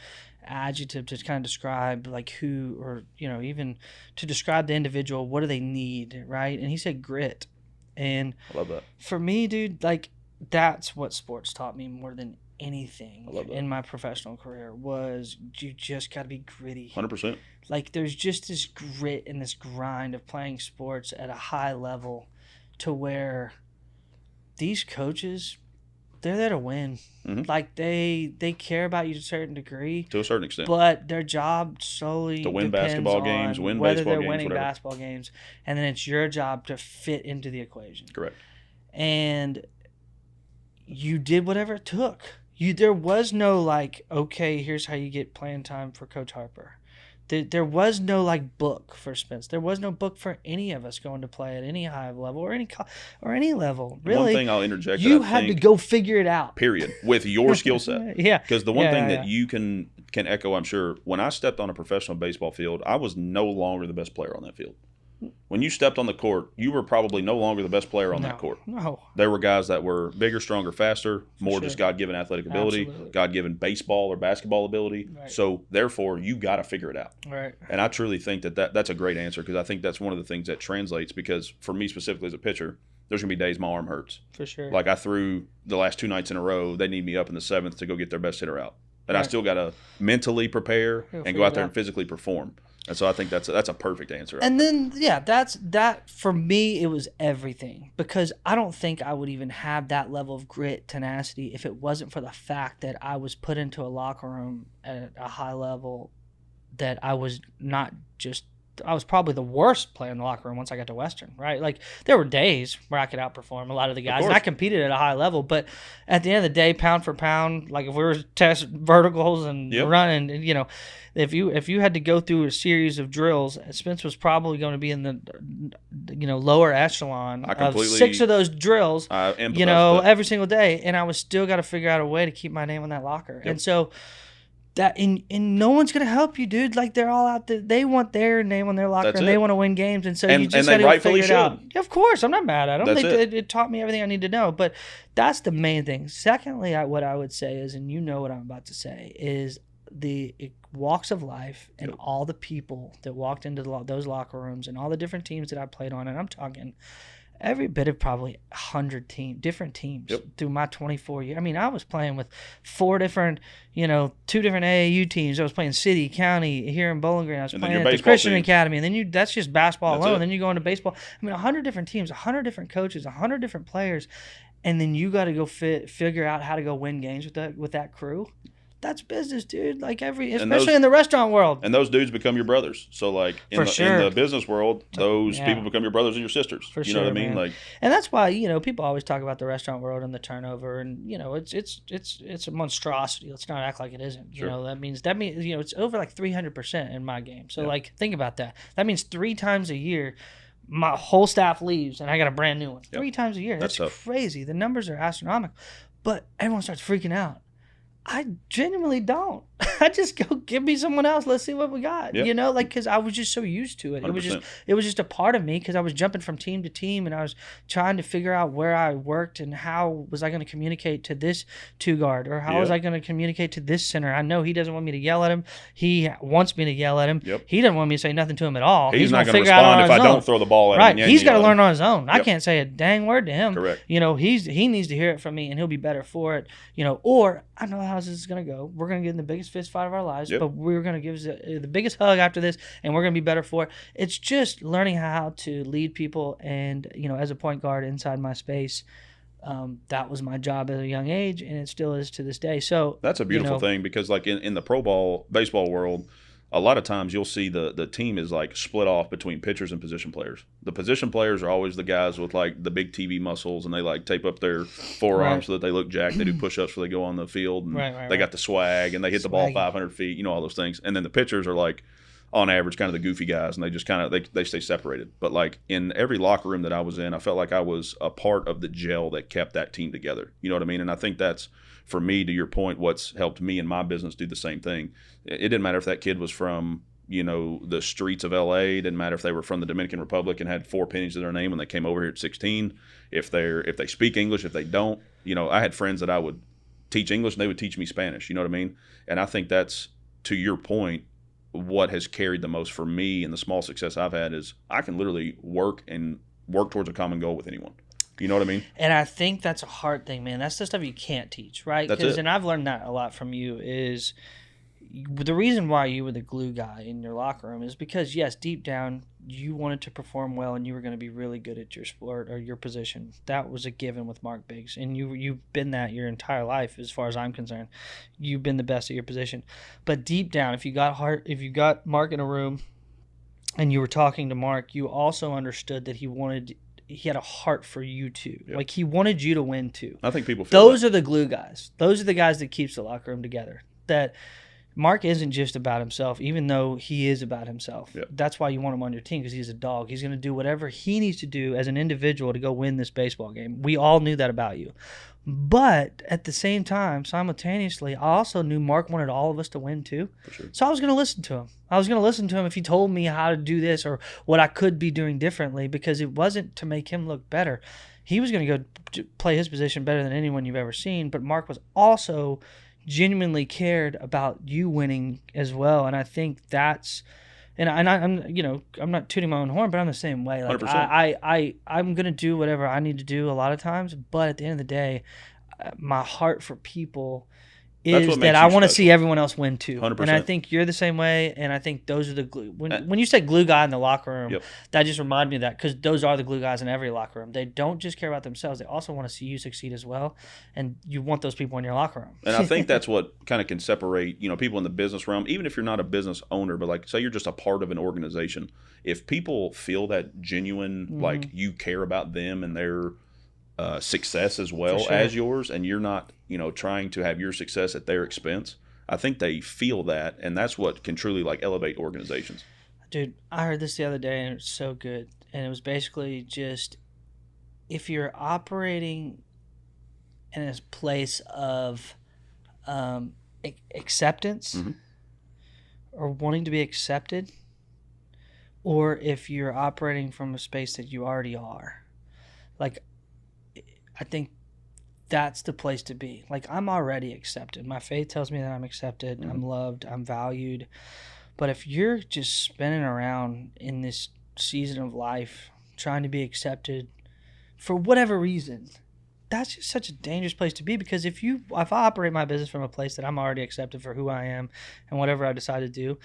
adjective to kind of describe, like, who, or, you know, even to describe the individual, what do they need, right? And he said grit. And I love that. for me, dude, like, that's what sports taught me more than anything I love that. in my professional career, was you just got to be gritty. 100%. Like, there's just this grit and this grind of playing sports at a high level, to where these coaches, they're there to win. Mhm. Like, they care about you to a certain degree, To a certain extent. but their job solely To win depends basketball on games, win whether baseball they're games, winning whatever. basketball games, and then it's your job to fit into the equation. Correct. And you did whatever it took. There was no, like, okay, here's how you get playing time for Coach Harper. There was no, like, book for Spence. There was no book for any of us going to play at any high level or any level. Really, One thing I'll interject. you that I had to think, go figure it out. period, with your skill set. Yeah, Because the one Yeah, thing yeah, that you can echo, I'm sure, when I stepped on a professional baseball field, I was no longer the best player on that field. When you stepped on the court, you were probably no longer the best player on that court. No, There were guys that were bigger, stronger, faster, more sure. just God-given athletic ability, Absolutely. God-given baseball or basketball ability. Right. So, therefore, you got to figure it out. right, And I truly think that's a great answer, because I think that's one of the things that translates, because for me specifically as a pitcher, there's going to be days my arm hurts. for sure. Like, I threw the last 2 nights in a row, they need me up in the 7th to go get their best hitter out. And I Right. still got to mentally prepare You'll and figure go out it there out. and physically perform. And so I think that's a perfect answer. And then, yeah, that for me, it was everything, because I don't think I would even have that level of grit, tenacity, if it wasn't for the fact that I was put into a locker room at a high level, that I was not just, I was probably the worst player in the locker room once I got to Western, right? Like, there were days where I could outperform a lot of the guys, and I course. competed at a high level, but at the end of the day, pound for pound, like, if we were test verticals and Yep. running, and, you know, if you had to go through a series of drills, Spence was probably going to be in the, you know, lower echelon I of completely- 6 of those drills, I empathize you know, with that. every single day, and I was still got to figure out a way to keep my name on that locker. Yep. And so that and no one's gonna help you, dude. Like they're all out there. They want their name on their locker That's and it. they want to win games, and so And- you just and they gotta rightfully figure it out. should. Yeah, of course, I'm not mad at them. That's It taught me everything I need to know. But that's the main thing. Secondly, what I would say is, and you know what I'm about to say, is the walks of life and all the people that walked into those locker rooms and all the different teams that I played on, and I'm talking every bit of probably 100 different teams through my 24 years. I mean, I was playing with 4 different, 2 different AAU teams. I was playing city, county here in Bowling Green. I was playing at the Christian Academy, and then that's just basketball alone. Then you go into baseball. I mean, 100 different teams, 100 different coaches, 100 different players, and then you got to go figure out how to go win games with that crew. That's business, dude. Like especially in the restaurant world. And those dudes become your brothers. So like in the business world, those people become your brothers and your sisters. You know what I mean? Man. Like, and that's why people always talk about the restaurant world and the turnover, and it's a monstrosity. Let's not act like it isn't. Sure. That means it's over like 300% in my game. So like think about that. That means 3 times a year. My whole staff leaves, and I got a brand new one. 3 times a year. That's crazy. The numbers are astronomical, but everyone starts freaking out. I genuinely don't. I just go, give me someone else. Let's see what we got. Because I was just so used to it. 100%. It was just a part of me because I was jumping from team to team and I was trying to figure out where I worked and how was I going to communicate to this 2-guard or how was I going to communicate to this center. I know he doesn't want me to yell at him. He wants me to yell at him. He doesn't want me to say nothing to him at all. He's not going to respond if I don't throw the ball at him. Right. He's got to learn on his own. I can't say a dang word to him. Correct. He needs to hear it from me and he'll be better for it. Or I know how this is going to go. We're going to get in the biggest fist fight of our lives, but we're going to give the biggest hug after this, and we're going to be better for it. It's just learning how to lead people, and as a point guard inside my space, that was my job at a young age, and it still is to this day. So that's a beautiful thing because, like in the pro baseball world, a lot of times you'll see the team is like split off between pitchers and position players. The position players are always the guys with like the big TV muscles and they like tape up their forearms so that they look jacked. They do push-ups before they go on the field and they got the swag and they hit the ball 500 feet, all those things. And then the pitchers are like on average kind of the goofy guys and they just kind of they stay separated. But like in every locker room that I was in, I felt like I was a part of the gel that kept that team together. You know what I mean? And I think that's, for me, to your point, what's helped me in my business do the same thing. It didn't matter if that kid was from, the streets of LA. It didn't matter if they were from the Dominican Republic and had 4 pennies to their name when they came over here at 16. If they speak English, if they don't, I had friends that I would teach English and they would teach me Spanish. You know what I mean? And I think that's, to your point, what has carried the most for me and the small success I've had is I can literally work towards a common goal with anyone. You know what I mean? And I think that's a hard thing, man. That's the stuff you can't teach, right? And I've learned that a lot from you is the reason why you were the glue guy in your locker room is because, yes, deep down, you wanted to perform well and you were going to be really good at your sport or your position. That was a given with Mark Biggs. And you've been that your entire life as far as I'm concerned. You've been the best at your position. But deep down, if you got Mark in a room and you were talking to Mark, you also understood that he had a heart for you too. Like he wanted you to win too. I think people feel those are the glue guys. Those are the guys that keeps the locker room together. That Mark isn't just about himself, even though he is about himself. That's why you want him on your team because he's a dog. He's going to do whatever he needs to do as an individual to go win this baseball game. We all knew that about you. But at the same time, simultaneously, I also knew Mark wanted all of us to win too. For sure. So I was going to listen to him. I was going to listen to him if he told me how to do this or what I could be doing differently because it wasn't to make him look better. He was going to go play his position better than anyone you've ever seen. But Mark was also genuinely cared about you winning as well. And I think that's and I'm not tooting my own horn, but I'm the same way. Like 100%. I'm gonna do whatever I need to do a lot of times, but at the end of the day, my heart for people is that I want to see everyone else win too. 100%. And I think you're the same way, and I think those are the glue. When you said glue guy in the locker room, that just reminded me of that because those are the glue guys in every locker room. They don't just care about themselves. They also want to see you succeed as well, and you want those people in your locker room. And I think that's what kind of can separate, people in the business realm, even if you're not a business owner, but like say you're just a part of an organization. If people feel that genuine, like you care about them and their success as well as yours, and you're not trying to have your success at their expense, I think they feel that, and that's what can truly like elevate organizations. Dude, I heard this the other day and it's so good, and it was basically just if you're operating in a place of acceptance or wanting to be accepted, or if you're operating from a space that you already are. Like, I think that's the place to be. Like, I'm already accepted. My faith tells me that I'm accepted, I'm loved, I'm valued. But if you're just spinning around in this season of life trying to be accepted for whatever reason, that's just such a dangerous place to be, because if I operate my business from a place that I'm already accepted for who I am and whatever I decide to do,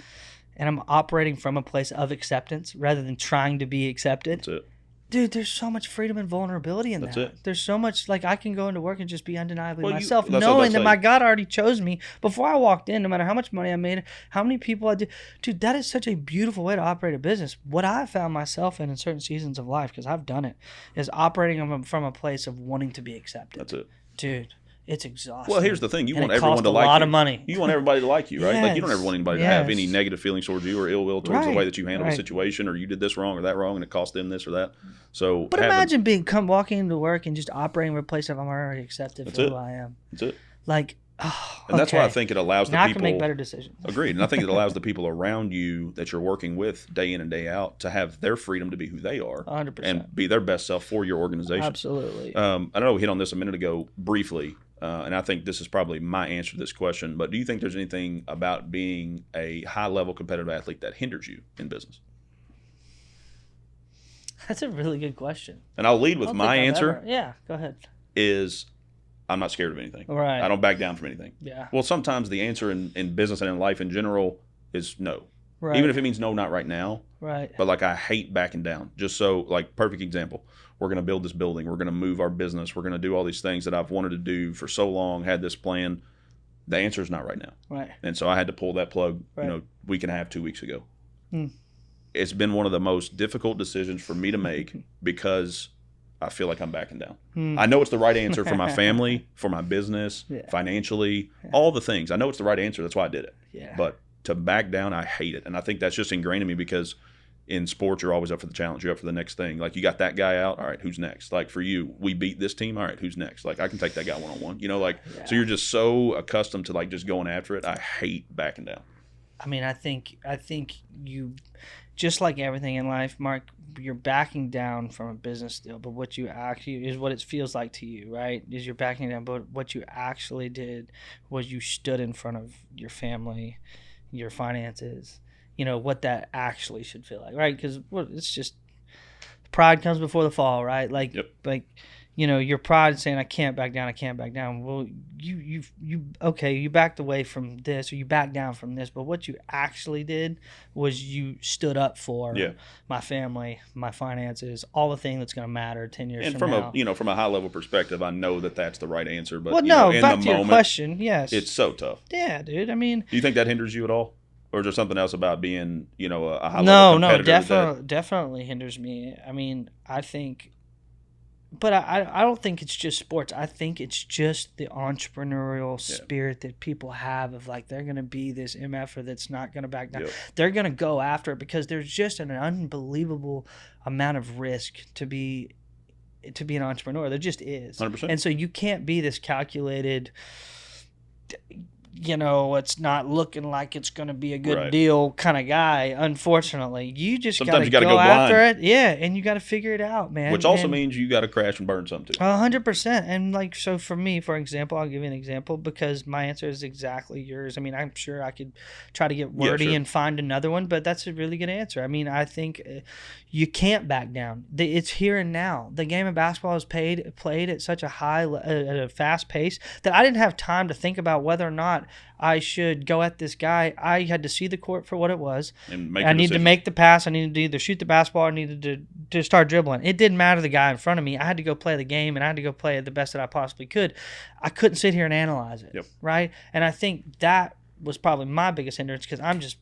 and I'm operating from a place of acceptance rather than trying to be accepted, That's it. dude, there's so much freedom and vulnerability in that. That's it. There's so much, like, I can go into work and just be undeniably Well, myself, that's what knowing that I'm my saying. God already chose me before I walked in, no matter how much money I made, how many people I did. Dude, that is such a beautiful way to operate a business. What I found myself in certain seasons of life, because I've done it, is operating from a place of wanting to be accepted. That's it. Dude, it's exhausting. Well, here's the thing: you And want it everyone costs to a like lot you. of money. You want everybody to like you, right? Like, you don't ever want anybody to have any Yes. negative feelings towards you or ill will towards the Right, way that you handle right. a situation, or you did this wrong or that wrong, and it cost them this or that. So, But imagine walking into work and just operating from a place of I'm already accepted That's for it. who I am. That's it. Like, oh, And that's why I okay. think it allows the Now I people. can make better decisions. Agreed. And I think it allows the people around you that you're working with day in and day out to have their freedom to be who they are 100%. and be their best self for your organization. Absolutely. I know we hit on this a minute ago briefly, and I think this is probably my answer to this question, but do you think there's anything about being a high-level competitive athlete that hinders you in business? That's a really good question. And I'll lead I with don't my think I've answer ever- Yeah, go ahead. is I'm not scared of anything. Right. I don't back down from anything. Yeah. Well, sometimes the answer in business and in life in general is no. Right. Even if it means no, not right now. Right. But like, I hate backing down. Just so, like, perfect example. We're going to build this building. We're going to move our business. We're going to do all these things that I've wanted to do for so long, had this plan. The answer is not right now. Right. And so I had to pull that plug, Right. week and a half, 2 weeks ago. Hmm. It's been one of the most difficult decisions for me to make because I feel like I'm backing down. I know it's the right answer for my family, for my business, Yeah. financially, all the things. I know it's the right answer. That's why I did it. Yeah. But to back down, I hate it. And I think that's just ingrained in me because in sports, you're always up for the challenge. You're up for the next thing. Like, you got that guy out. All right, who's next? Like, for you, we beat this team. All right, who's next? Like, I can take that guy one-on-one. So you're just so accustomed to, like, just going after it. I hate backing down. I mean, I think you, just like everything in life, Mark, you're backing down from a business deal, but what you actually is what it feels like to you, right? Is you're backing down, but what you actually did was you stood in front of your family, your finances, what that actually should feel like, right? Because it's just pride comes before the fall, right? Like, Yep. Your pride saying I can't back down. Well, you backed away from this, or you backed down from this, but what you actually did was you stood up for my family, my finances, all the thing that's going to matter 10 years And from from now. from a high level perspective, I know that that's the right answer. But Well, no, in back the to your moment, question, yes. it's so tough. Yeah, dude. I mean, Do you think that hinders you at all, or is there something else about being a high no, level competitor? definitely hinders me. I mean, I think, but I don't think it's just sports. I think it's just the entrepreneurial spirit that people have of, like, they're going to be this MFer that's not going to back down. Yep. They're going to go after it because there's just an unbelievable amount of risk to be an entrepreneur. There just is. 100%. And so you can't be this calculated, it's not looking like it's going to be a good Right. deal kind of guy. Unfortunately, you just got Sometimes to you gotta go go after blind. it. Yeah, and you got to figure it out, man. Which also And- means you got to crash and burn something too. 100%. And, like, so for me, for example, I'll give you an example because my answer is exactly yours. I mean, I'm sure I could try to get wordy sure. and find another one, but that's a really good answer. I mean, I think you can't back down. It's here and now. The game of basketball is played at such a at a fast pace that I didn't have time to think about whether or not I should go at this guy. I had to see the court for what it was. And make I your needed to decision. make the pass. I needed to either shoot the basketball or I needed to start dribbling. It didn't matter the guy in front of me. I had to go play the game, and I had to go play it the best that I possibly could. I couldn't sit here and analyze it, Yep. right? And I think that was probably my biggest hindrance because I'm just,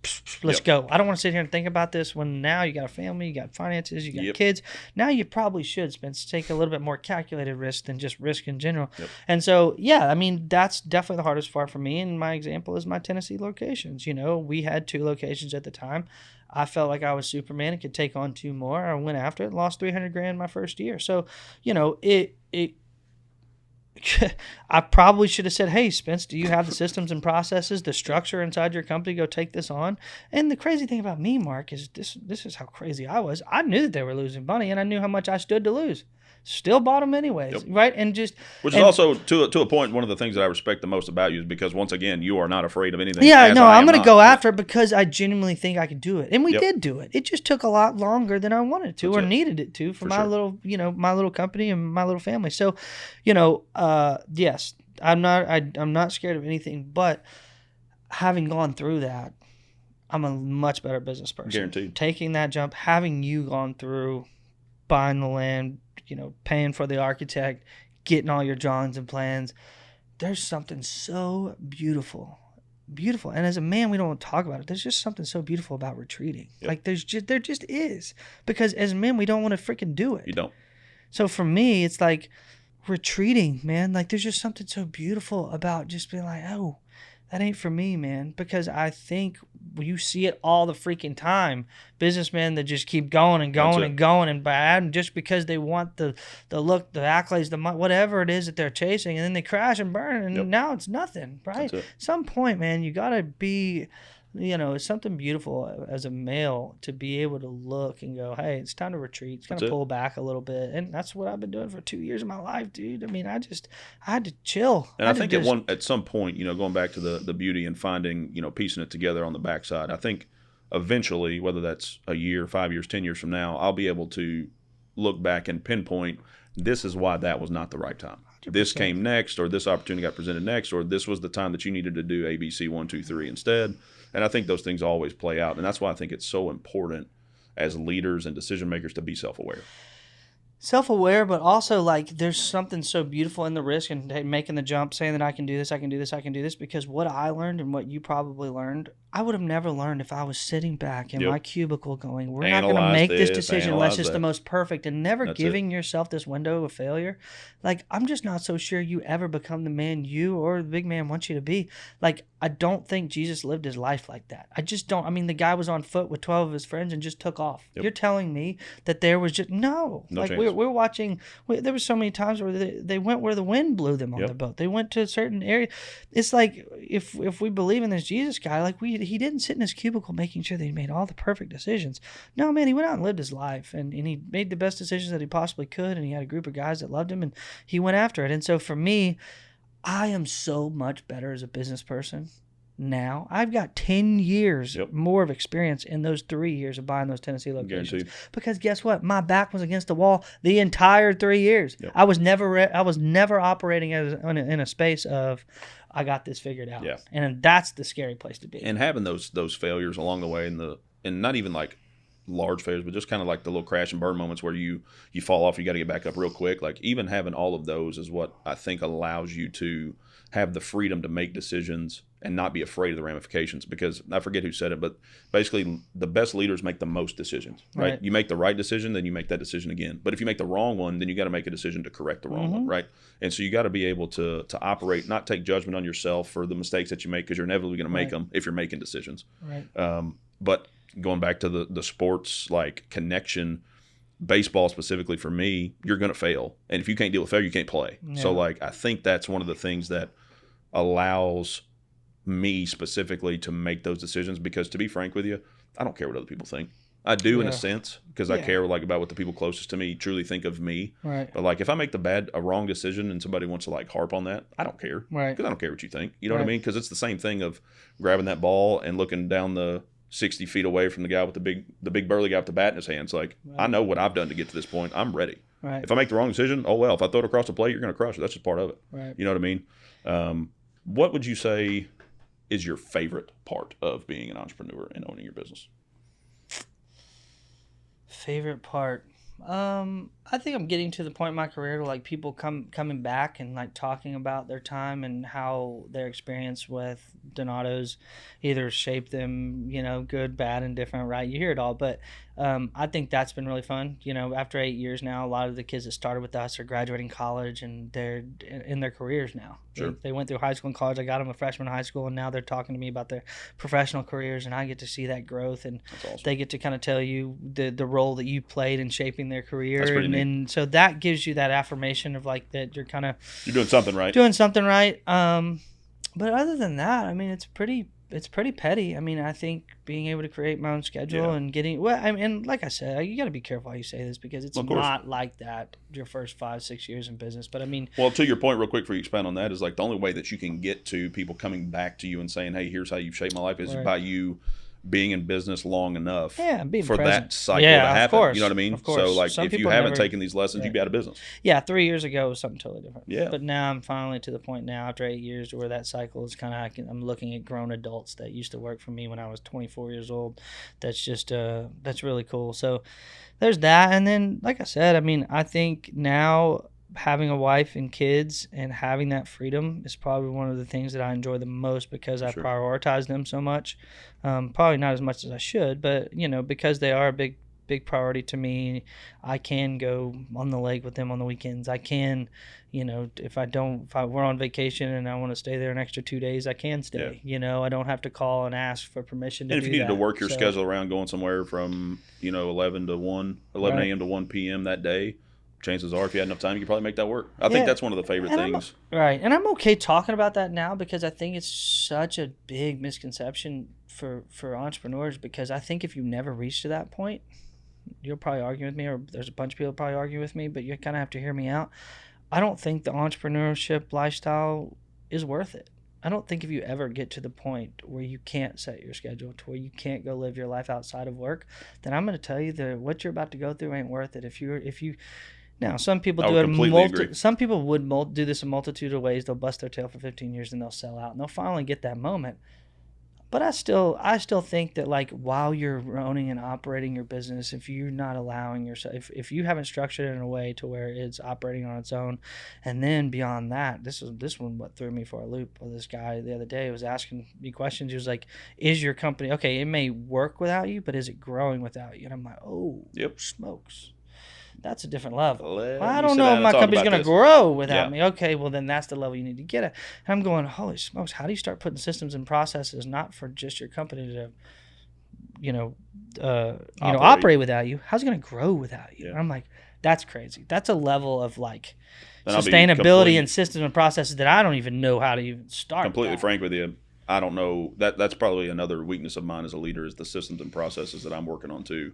let's go. I don't want to sit here and think about this when now you got a family, you got finances, you got kids. Now you probably should, Spence, take a little bit more calculated risk than just risk in general. Yep. And so, I mean, that's definitely the hardest part for me. And my example is my Tennessee locations. We had 2 locations at the time. I felt like I was Superman and could take on 2 more. I went after it, lost $300,000 my first year. So, I probably should have said, hey, Spence, do you have the systems and processes, the structure inside your company to go take this on? And the crazy thing about me, Mark, is this is how crazy I was. I knew that they were losing money, and I knew how much I stood to lose. Still bought them anyways, Yep. right? Which is also, to a point, one of the things that I respect the most about you is because, once again, you are not afraid of anything. Yeah, no, I'm going to go not. after it because I genuinely think I could do it. And we Yep. did do it. It just took a lot longer than I wanted to That's or it. needed it to for my sure. little, my little company and my little family. So, yes, I'm not scared of anything, but having gone through that, I'm a much better business person. Guaranteed. Taking that jump, having you gone through buying the land, paying for the architect, getting all your drawings and plans, there's something so beautiful. And as a man, we don't talk about it. There's just something so beautiful about retreating. Yep. Like there just is, because as men, we don't want to freaking do it. You don't. So for me, it's like retreating, man. Like there's just something so beautiful about just being like, oh, that ain't for me, man. Because I think you see it all the freaking time. Businessmen that just keep going and going and going and bad, and just because they want the look, the accolades, the money, whatever it is that they're chasing, and then they crash and burn, and now it's nothing, right? At some point, man, you gotta be, it's something beautiful as a male to be able to look and go, hey, it's time to retreat. It's gonna pull back a little bit, and that's what I've been doing for 2 years of my life, dude. I mean, I had to chill. And I think at some point, going back to the beauty and finding, piecing it together on the backside, I think eventually, whether that's a year, 5 years, 10 years from now, I'll be able to look back and pinpoint, this is why that was not the right time. 100%. This came next, or this opportunity got presented next, or this was the time that you needed to do ABC 1, 2, 3 instead. And I think those things always play out. And that's why I think it's so important as leaders and decision makers to be self-aware. Self-aware, but also like there's something so beautiful in the risk and making the jump, saying that I can do this, because what I learned and what you probably learned, I would have never learned if I was sitting back in my cubicle going, we're not going to make this decision unless it's the most perfect, and never giving yourself this window of failure. Like, I'm just not so sure you ever become the man you or the big man wants you to be. Like, I don't think Jesus lived his life like that. I just don't. I mean, the guy was on foot with 12 of his friends and just took off. You're telling me that there was just no like chance. we're watching. There were so many times where they went where the wind blew them on the boat. They went to a certain area. It's like if we believe in this Jesus guy, like he didn't sit in his cubicle making sure that he made all the perfect decisions. No, man, he went out and lived his life, and he made the best decisions that he possibly could, and he had a group of guys that loved him, and he went after it. And so for me, I am so much better as a business person now. I've got 10 years more of experience in those 3 years of buying those Tennessee locations. Guaranteed. Because guess what? My back was against the wall the entire 3 years. I was never operating in a space of I got this figured out. Yeah. And that's the scary place to be. And having those failures along the way, and not even like large failures, but just kind of like the little crash and burn moments where you fall off, you got to get back up real quick. Like, even having all of those is what I think allows you to have the freedom to make decisions and not be afraid of the ramifications. Because I forget who said it, but basically the best leaders make the most decisions, right? You make the right decision, then you make that decision again. But if you make the wrong one, then you got to make a decision to correct the wrong one, right? And so you got to be able to operate, not take judgment on yourself for the mistakes that you make, because you're inevitably going to make them if you're making decisions. Right. But going back to the sports like connection, baseball specifically for me, you're going to fail. And if you can't deal with failure, you can't play. Yeah. So like, I think that's one of the things that allows me specifically to make those decisions, because to be frank with you, I don't care what other people think. I do in a sense, because I care like about what the people closest to me truly think of me. Right. But like, if I make a wrong decision and somebody wants to like harp on that, I don't care. Right. Because I don't care what you think. You know what I mean? Because it's the same thing of grabbing that ball and looking down the 60 feet away from the guy with the big burly guy with the bat in his hands. Like, I know what I've done to get to this point. I'm ready. Right. If I make the wrong decision, oh well. If I throw it across the plate, you're going to crush it. That's just part of it. Right. You know what I mean? What would you say is your favorite part of being an entrepreneur and owning your business? Favorite part? I think I'm getting to the point in my career where like people coming back and like talking about their time and how their experience with Donato's either shaped them, good, bad, and different, right? You hear it all, but I think that's been really fun. After 8 years now, a lot of the kids that started with us are graduating college and they're in their careers now. Sure. They went through high school and college. I got them a freshman in high school, and now they're talking to me about their professional careers, and I get to see that growth, and awesome. They get to kind of tell you the role that you played in shaping their career. That's pretty and and so that gives you that affirmation of like that you're kind of doing something right. But other than that, I mean, it's pretty petty. I mean, I think being able to create my own schedule and getting and like I said, you got to be careful how you say this because it's not like that your first 5-6 years in business. But I mean, well, to your point, real quick, before you expand on that, is like the only way that you can get to people coming back to you and saying, "Hey, here's how you've shaped my life," is by you being in business long enough for present. That cycle to happen. Of course, you know what I mean? So like if you haven't taken these lessons, you'd be out of business. Yeah, 3 years ago was something totally different. Yeah. But now I'm finally to the point now after 8 years where that cycle is kind of, I'm looking at grown adults that used to work for me when I was 24 years old. That's just, that's really cool. So there's that. And then, like I said, I mean, I think now having a wife and kids and having that freedom is probably one of the things that I enjoy the most because I prioritize them so much. Probably not as much as I should, but because they are a big priority to me, I can go on the lake with them on the weekends. I can, if we're on vacation and I want to stay there an extra 2 days, I can stay. I don't have to call and ask for permission to do that. And if you needed to work your schedule around going somewhere from 11 a.m. to 1 p.m. that day, chances are if you had enough time, you could probably make that work. I think that's one of the favorite things. Right. And I'm okay talking about that now because I think it's such a big misconception for entrepreneurs because I think if you never reach to that point, you'll probably argue with me, or there's a bunch of people probably argue with me, but you kind of have to hear me out. I don't think the entrepreneurship lifestyle is worth it. I don't think if you ever get to the point where you can't set your schedule to where you can't go live your life outside of work, then I'm going to tell you that what you're about to go through ain't worth it. Now, some people do it. Some people would do this a multitude of ways. They'll bust their tail for 15 years and they'll sell out and they'll finally get that moment. But I still think that like while you're owning and operating your business, if you're not allowing yourself, if you haven't structured it in a way to where it's operating on its own, and then beyond that, this one what threw me for a loop. Well, this guy the other day was asking me questions. He was like, "Is your company okay? It may work without you, but is it growing without you?" And I'm like, "Oh, smokes." That's a different level. I don't know if my company's going to grow without me. Okay, well, then that's the level you need to get at. And I'm going, holy smokes, how do you start putting systems and processes not for just your company to, operate without you? How's it going to grow without you? Yeah. And I'm like, that's crazy. That's a level of like sustainability and systems and processes that I don't even know how to even start. Completely frank with you, I don't know. That's probably another weakness of mine as a leader is the systems and processes that I'm working on too,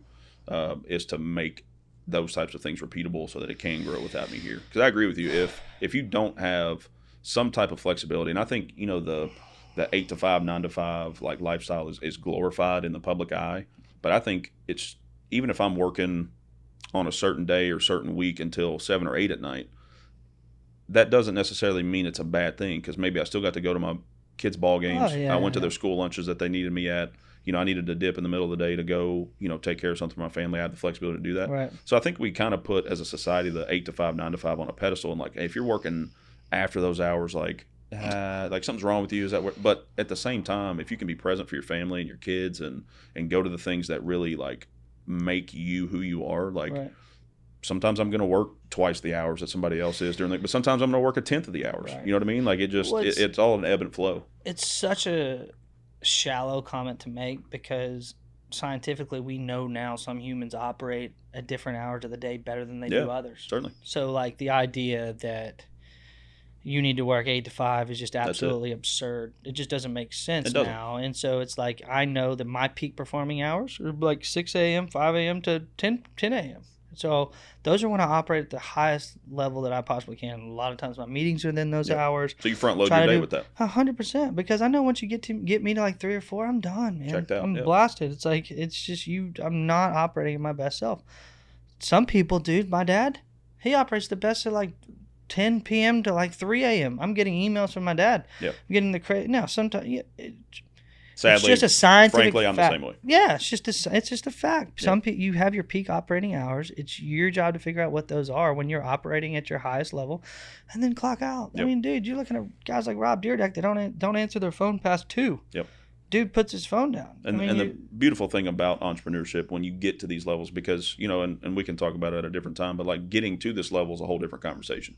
is to make those types of things repeatable so that it can grow without me here. Because I agree with you. If you don't have some type of flexibility, and I think the 8 to 5, 9 to 5 like lifestyle is glorified in the public eye, but I think it's even if I'm working on a certain day or certain week until 7 or 8 at night, that doesn't necessarily mean it's a bad thing because maybe I still got to go to my kids' ball games. I went to their school lunches that they needed me at. I needed to dip in the middle of the day to go, take care of something for my family. I had the flexibility to do that. Right. So I think we kind of put, as a society, the 8 to 5, 9 to 5 on a pedestal. And like, hey, if you're working after those hours, like something's wrong with you. Is that work? But at the same time, if you can be present for your family and your kids and go to the things that really like make you who you are, like sometimes I'm going to work twice the hours that somebody else is during the, but sometimes I'm going to work a tenth of the hours. Right. You know what I mean? Like it's all an ebb and flow. It's such a shallow comment to make because scientifically we know now some humans operate at different hours of the day better than they do others. Certainly. So like the idea that you need to work 8 to 5 is just absolutely absurd. It just doesn't make sense now. And so it's like I know that my peak performing hours are like 6 a.m., 5 a.m. to 10 a.m. So those are when I operate at the highest level that I possibly can. A lot of times my meetings are within those hours. So you front load your day with that? 100%. Because I know once you get me to like 3 or 4, I'm done, man. Checked out. I'm blasted. It's like it's just I'm not operating at my best self. Some people, dude, my dad, he operates the best at like 10 p.m. to like 3 a.m. I'm getting emails from my dad. Yep. I'm getting the credit. Now, sometimes... Sadly, it's just a scientific frankly, I'm fact. the same way. Yeah, it's just a fact. Yeah. Some people, you have your peak operating hours. It's your job to figure out what those are when you're operating at your highest level, and then clock out. Yep. I mean, dude, you're looking at guys like Rob Dyrdek that don't answer their phone past 2. Yep. Dude puts his phone down. And the beautiful thing about entrepreneurship when you get to these levels, because and we can talk about it at a different time, but like getting to this level is a whole different conversation,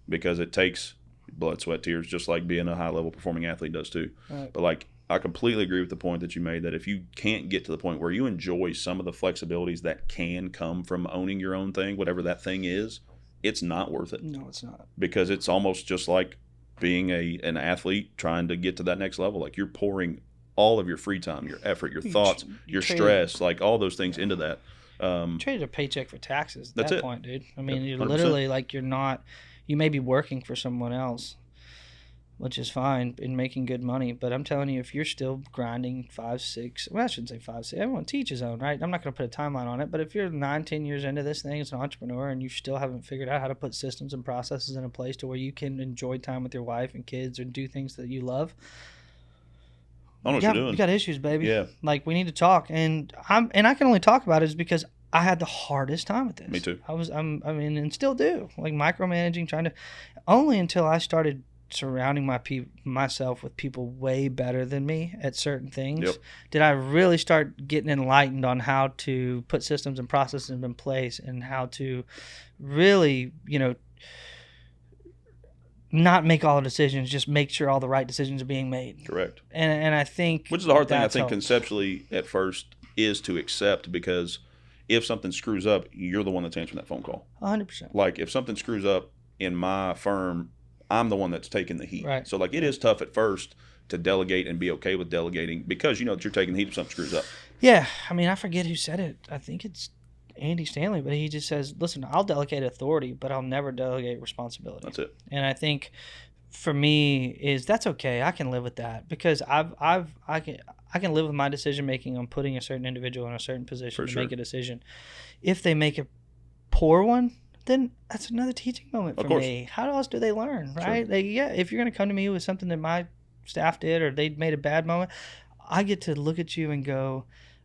because it takes blood, sweat, tears, just like being a high level performing athlete does too. Right. But like I completely agree with the point that you made, that if you can't get to the point where you enjoy some of the flexibilities that can come from owning your own thing, whatever that thing is, it's not worth it. No, it's not. Because it's almost just like being an athlete trying to get to that next level. Like, you're pouring all of your free time, your effort, your thoughts, your stress, like all those things into that. Traded a paycheck for taxes at That's that it. point, dude. I mean, you're 100%. literally like, you may be working for someone else, which is fine, and making good money. But I'm telling you, if you're still grinding 5, 6, well, I shouldn't say 5, 6, everyone teaches his own, right? I'm not going to put a timeline on it, but if you're 9, 10 years into this thing as an entrepreneur and you still haven't figured out how to put systems and processes in a place to where you can enjoy time with your wife and kids or do things that you love, I don't know what you're doing. You got issues, baby. Yeah. Like, we need to talk, and I can only talk about it is because I had the hardest time with this. Me too. And still do, like, micromanaging, trying to, only until I started surrounding myself with people way better than me at certain things did I really start getting enlightened on how to put systems and processes in place, and how to really, not make all the decisions, just make sure all the right decisions are being made. Correct. And I think, which is the hard thing, I think, helped. conceptually at first, is to accept, because if something screws up, you're the one that's answering that phone call. 100%. Like, if something screws up in my firm, I'm the one that's taking the heat. Right. So, like, it is tough at first to delegate and be okay with delegating, because you know that you're taking the heat if something screws up. Yeah. I mean, I forget who said it. I think it's Andy Stanley, but he just says, listen, I'll delegate authority, but I'll never delegate responsibility. That's it. And I think for me that's okay. I can live with that, because I can live with my decision making on putting a certain individual in a certain position to make a decision. If they make a poor one, then that's another teaching moment for me. How else do they learn, right? Sure. If you're going to come to me with something that my staff did, or they made a bad moment, I get to look at you and go,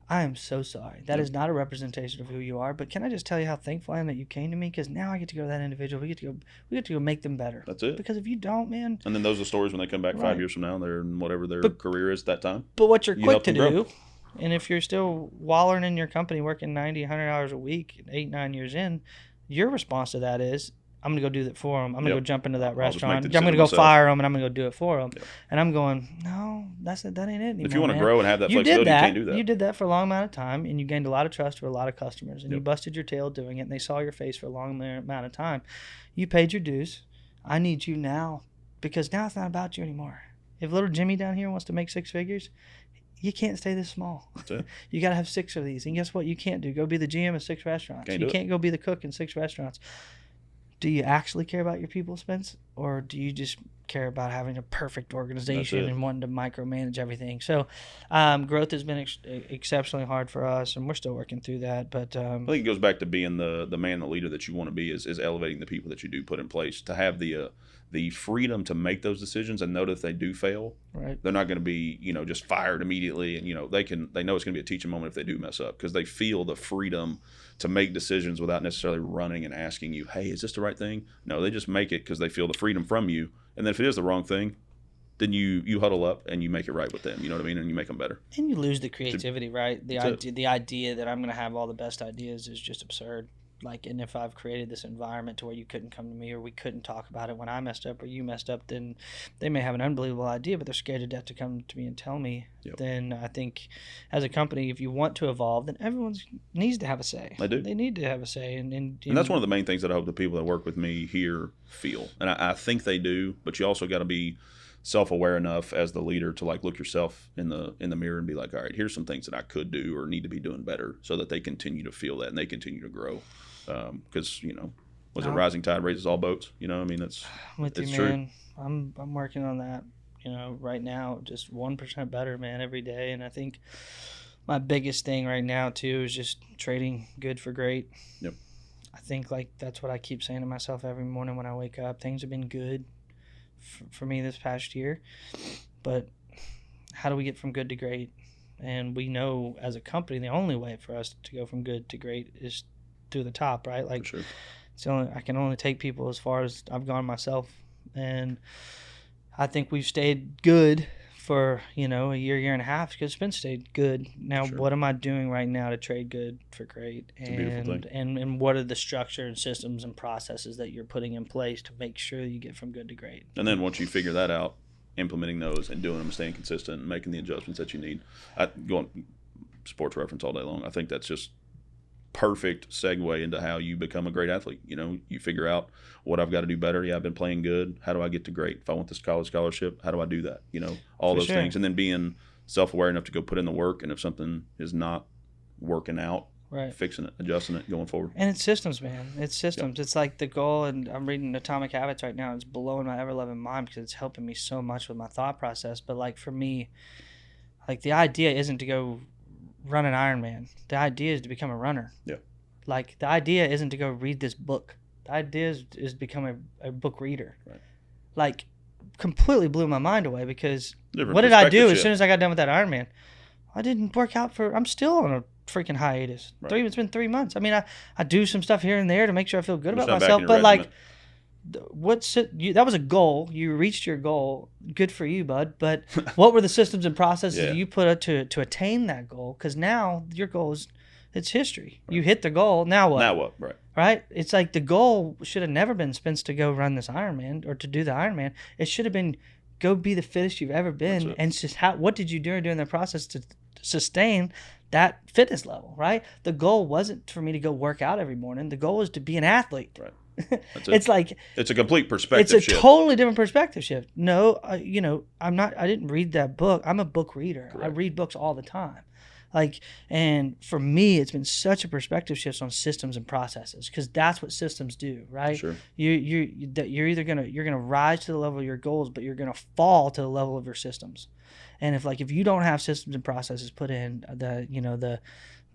I am so sorry. That is not a representation of who you are. But can I just tell you how thankful I am that you came to me? Because now I get to go to that individual. We get to go make them better. That's it. Because if you don't, man. And then those are stories when they come back 5 years from now, they're in whatever their career is at that time. But what you're quick to do, and if you're still wallowing in your company, working 90, 100 hours a week, 8, 9 years in, your response to that is, I'm going to go do that for them. I'm going to go jump into that restaurant. I'm going to go fire them, and I'm going to go do it for them. Yep. And I'm going, no, that ain't it anymore. If you want to grow and have that flexibility, you can't do that. You did that for a long amount of time, and you gained a lot of trust for a lot of customers, and you busted your tail doing it, and they saw your face for a long amount of time. You paid your dues. I need you now, because now it's not about you anymore. If little Jimmy down here wants to make 6 figures, you can't stay this small. That's it. You got to have 6 of these. And guess what? You can't do. Go be the GM of 6 restaurants. You can't go be the cook in 6 restaurants. Do you actually care about your people, Spence? Or do you just care about having a perfect organization and wanting to micromanage everything? So growth has been exceptionally hard for us, and we're still working through that. But I think it goes back to being the man, the leader that you want to be, is elevating the people that you do put in place, to have the freedom to make those decisions and know that if they do fail, they're not going to be just fired immediately, and they know it's going to be a teaching moment if they do mess up, because they feel the freedom to make decisions without necessarily running and asking you, hey, is this the right thing? No, they just make it because they feel the freedom from you. And then if it is the wrong thing, then you huddle up and you make it right with them. You know what I mean? And you make them better. And you lose the creativity, right? The idea that I'm going to have all the best ideas is just absurd. Like, and if I've created this environment to where you couldn't come to me, or we couldn't talk about it when I messed up or you messed up, then they may have an unbelievable idea, but they're scared to death to come to me and tell me. Then I think as a company, if you want to evolve, then everyone needs to have a say. They do. They need to have a say. And that's one of the main things that I hope the people that work with me here feel. And I think they do, but you also got to be self-aware enough as the leader to look yourself in the mirror and be like, all right, here's some things that I could do or need to be doing better, so that they continue to feel that and they continue to grow. Because was it rising tide raises all boats? I mean, it's with you, true. Man. I'm working on that. Right now, just 1% better, man, every day. And I think my biggest thing right now too is just trading good for great. Yep. I think that's what I keep saying to myself every morning when I wake up. Things have been good for me this past year, but how do we get from good to great? And we know as a company, the only way for us to go from good to great is through the top, right? For sure. I can only take people as far as I've gone myself, and I think we've stayed good for a year and a half, because Spence stayed good. Now, what am I doing right now to trade good for great? It's a beautiful thing. And what are the structure and systems and processes that you're putting in place to make sure you get from good to great? And then once you figure that out, implementing those and doing them, staying consistent, and making the adjustments that you need. Going sports reference all day long. I think that's just perfect segue into how you become a great athlete. You figure out what I've got to do better. Yeah, I've been playing good. How do I get to great? If I want this college scholarship, how do I do that? All For those sure. things. And then being self-aware enough to go put in the work. And if something is not working out, Right. fixing it, adjusting it, going forward. And it's systems, man. It's systems. It's like the goal, and I'm reading Atomic Habits right now. It's blowing my ever-loving mind because it's helping me so much with my thought process. But, like, for me, like, the idea isn't to go run an Ironman. The idea is to become a runner. Yeah. Like, the idea isn't to go read this book. The idea is to become a book reader. Right. Like, completely blew my mind away because Different what did I do perspective as shift. soon as I got done with that Ironman? I didn't work out I'm still on a freaking hiatus. Right. It's been 3 months. I mean, I do some stuff here and there to make sure I feel good It's about not back myself. in But your like, regiment. that was a goal. You reached your goal. Good for you, bud. But what were the systems and processes Yeah. you put to attain that goal? Because now your goal it's history. Right. You hit the goal. Now what? Now what? Right. Right? It's like the goal should have never been Spence to go run this Ironman or to do the Ironman. It should have been go be the fittest you've ever been. And it's just what did you do during the process to sustain that fitness level, right? The goal wasn't for me to go work out every morning. The goal is to be an athlete. Right. It's like it's a complete perspective shift. shift. Totally different perspective shift. No, I'm not. I didn't read that book. I'm a book reader. Correct. I read books all the time. And for me, it's been such a perspective shift on systems and processes because that's what systems do, right? Sure. You're either gonna rise to the level of your goals, but you're gonna fall to the level of your systems. And if you don't have systems and processes put in,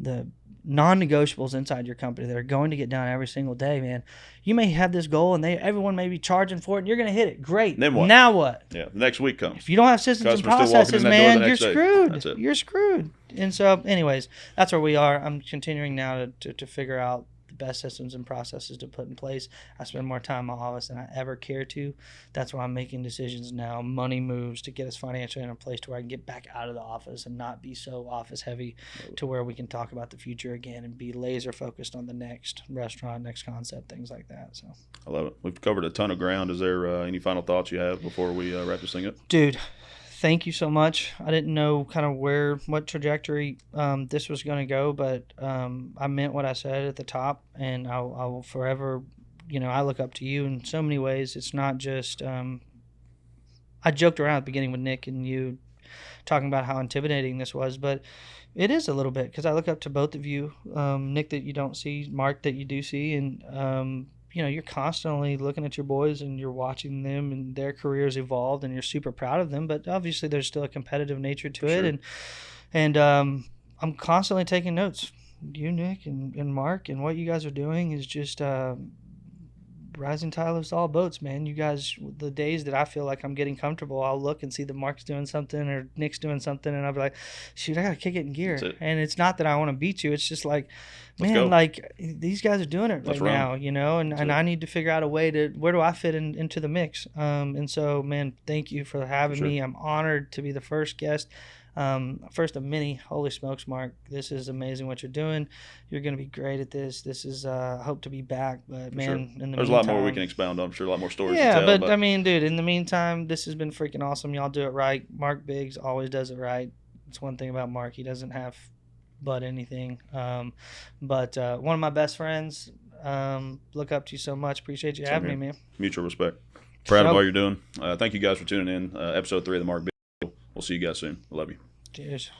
the non-negotiables inside your company that are going to get done every single day, man, you may have this goal and everyone may be charging for it and you're going to hit it. Great. Then what? Now what? Yeah. The next week comes. If you don't have systems and Customer's still walking processes, in that door the man, you're next day. screwed. That's it. You're screwed. And so, anyways, that's where we are. I'm continuing now to figure out the best systems and processes to put in place. I spend more time in my office than I ever care to. That's why I'm making decisions now, money moves to get us financially in a place to where I can get back out of the office and not be so office heavy to where we can talk about the future again and be laser focused on the next restaurant, next concept, things like that. So I love it. We've covered a ton of ground. Is there any final thoughts you have before we wrap this thing up? Dude, thank you so much. I didn't know kind of what trajectory this was going to go, but I meant what I said at the top, and I will forever, I look up to you in so many ways. It's not just, I joked around at the beginning with Nick and you talking about how intimidating this was, but it is a little bit because I look up to both of you, Nick that you don't see, Mark that you do see, and you're constantly looking at your boys and you're watching them and their careers evolved and you're super proud of them, but obviously there's still a competitive nature to it. Sure. And I'm constantly taking notes. You, Nick, and Mark, and what you guys are doing is just rising tide lifts all boats, man. You guys, the days that I feel like I'm getting comfortable, I'll look and see that Mark's doing something or Nick's doing something, and I'll be like, shoot, I got to kick it in gear. And it's not that I want to beat you. It's just like, man, like these guys are doing it right now, and I need to figure out a way to, where do I fit into the mix? And so, man, thank you for having me. I'm honored to be the first guest. First of many. Holy smokes, Mark, this is amazing what you're doing. You're going to be great at this. This is, I hope to be back, but man, in the there's meantime, a lot more we can expound on. I'm sure a lot more stories to yeah, tell. but I mean, dude, in the meantime, this has been freaking awesome. Y'all do it right. Mark Biggs always does it right. It's one thing about Mark. He doesn't have but anything. But one of my best friends, look up to you so much. Appreciate you having me, man. Mutual respect. Proud of all you're doing. Thank you guys for tuning in. Episode 3 of the Mark Biggs Show. We'll see you guys soon. I love you. Cheers.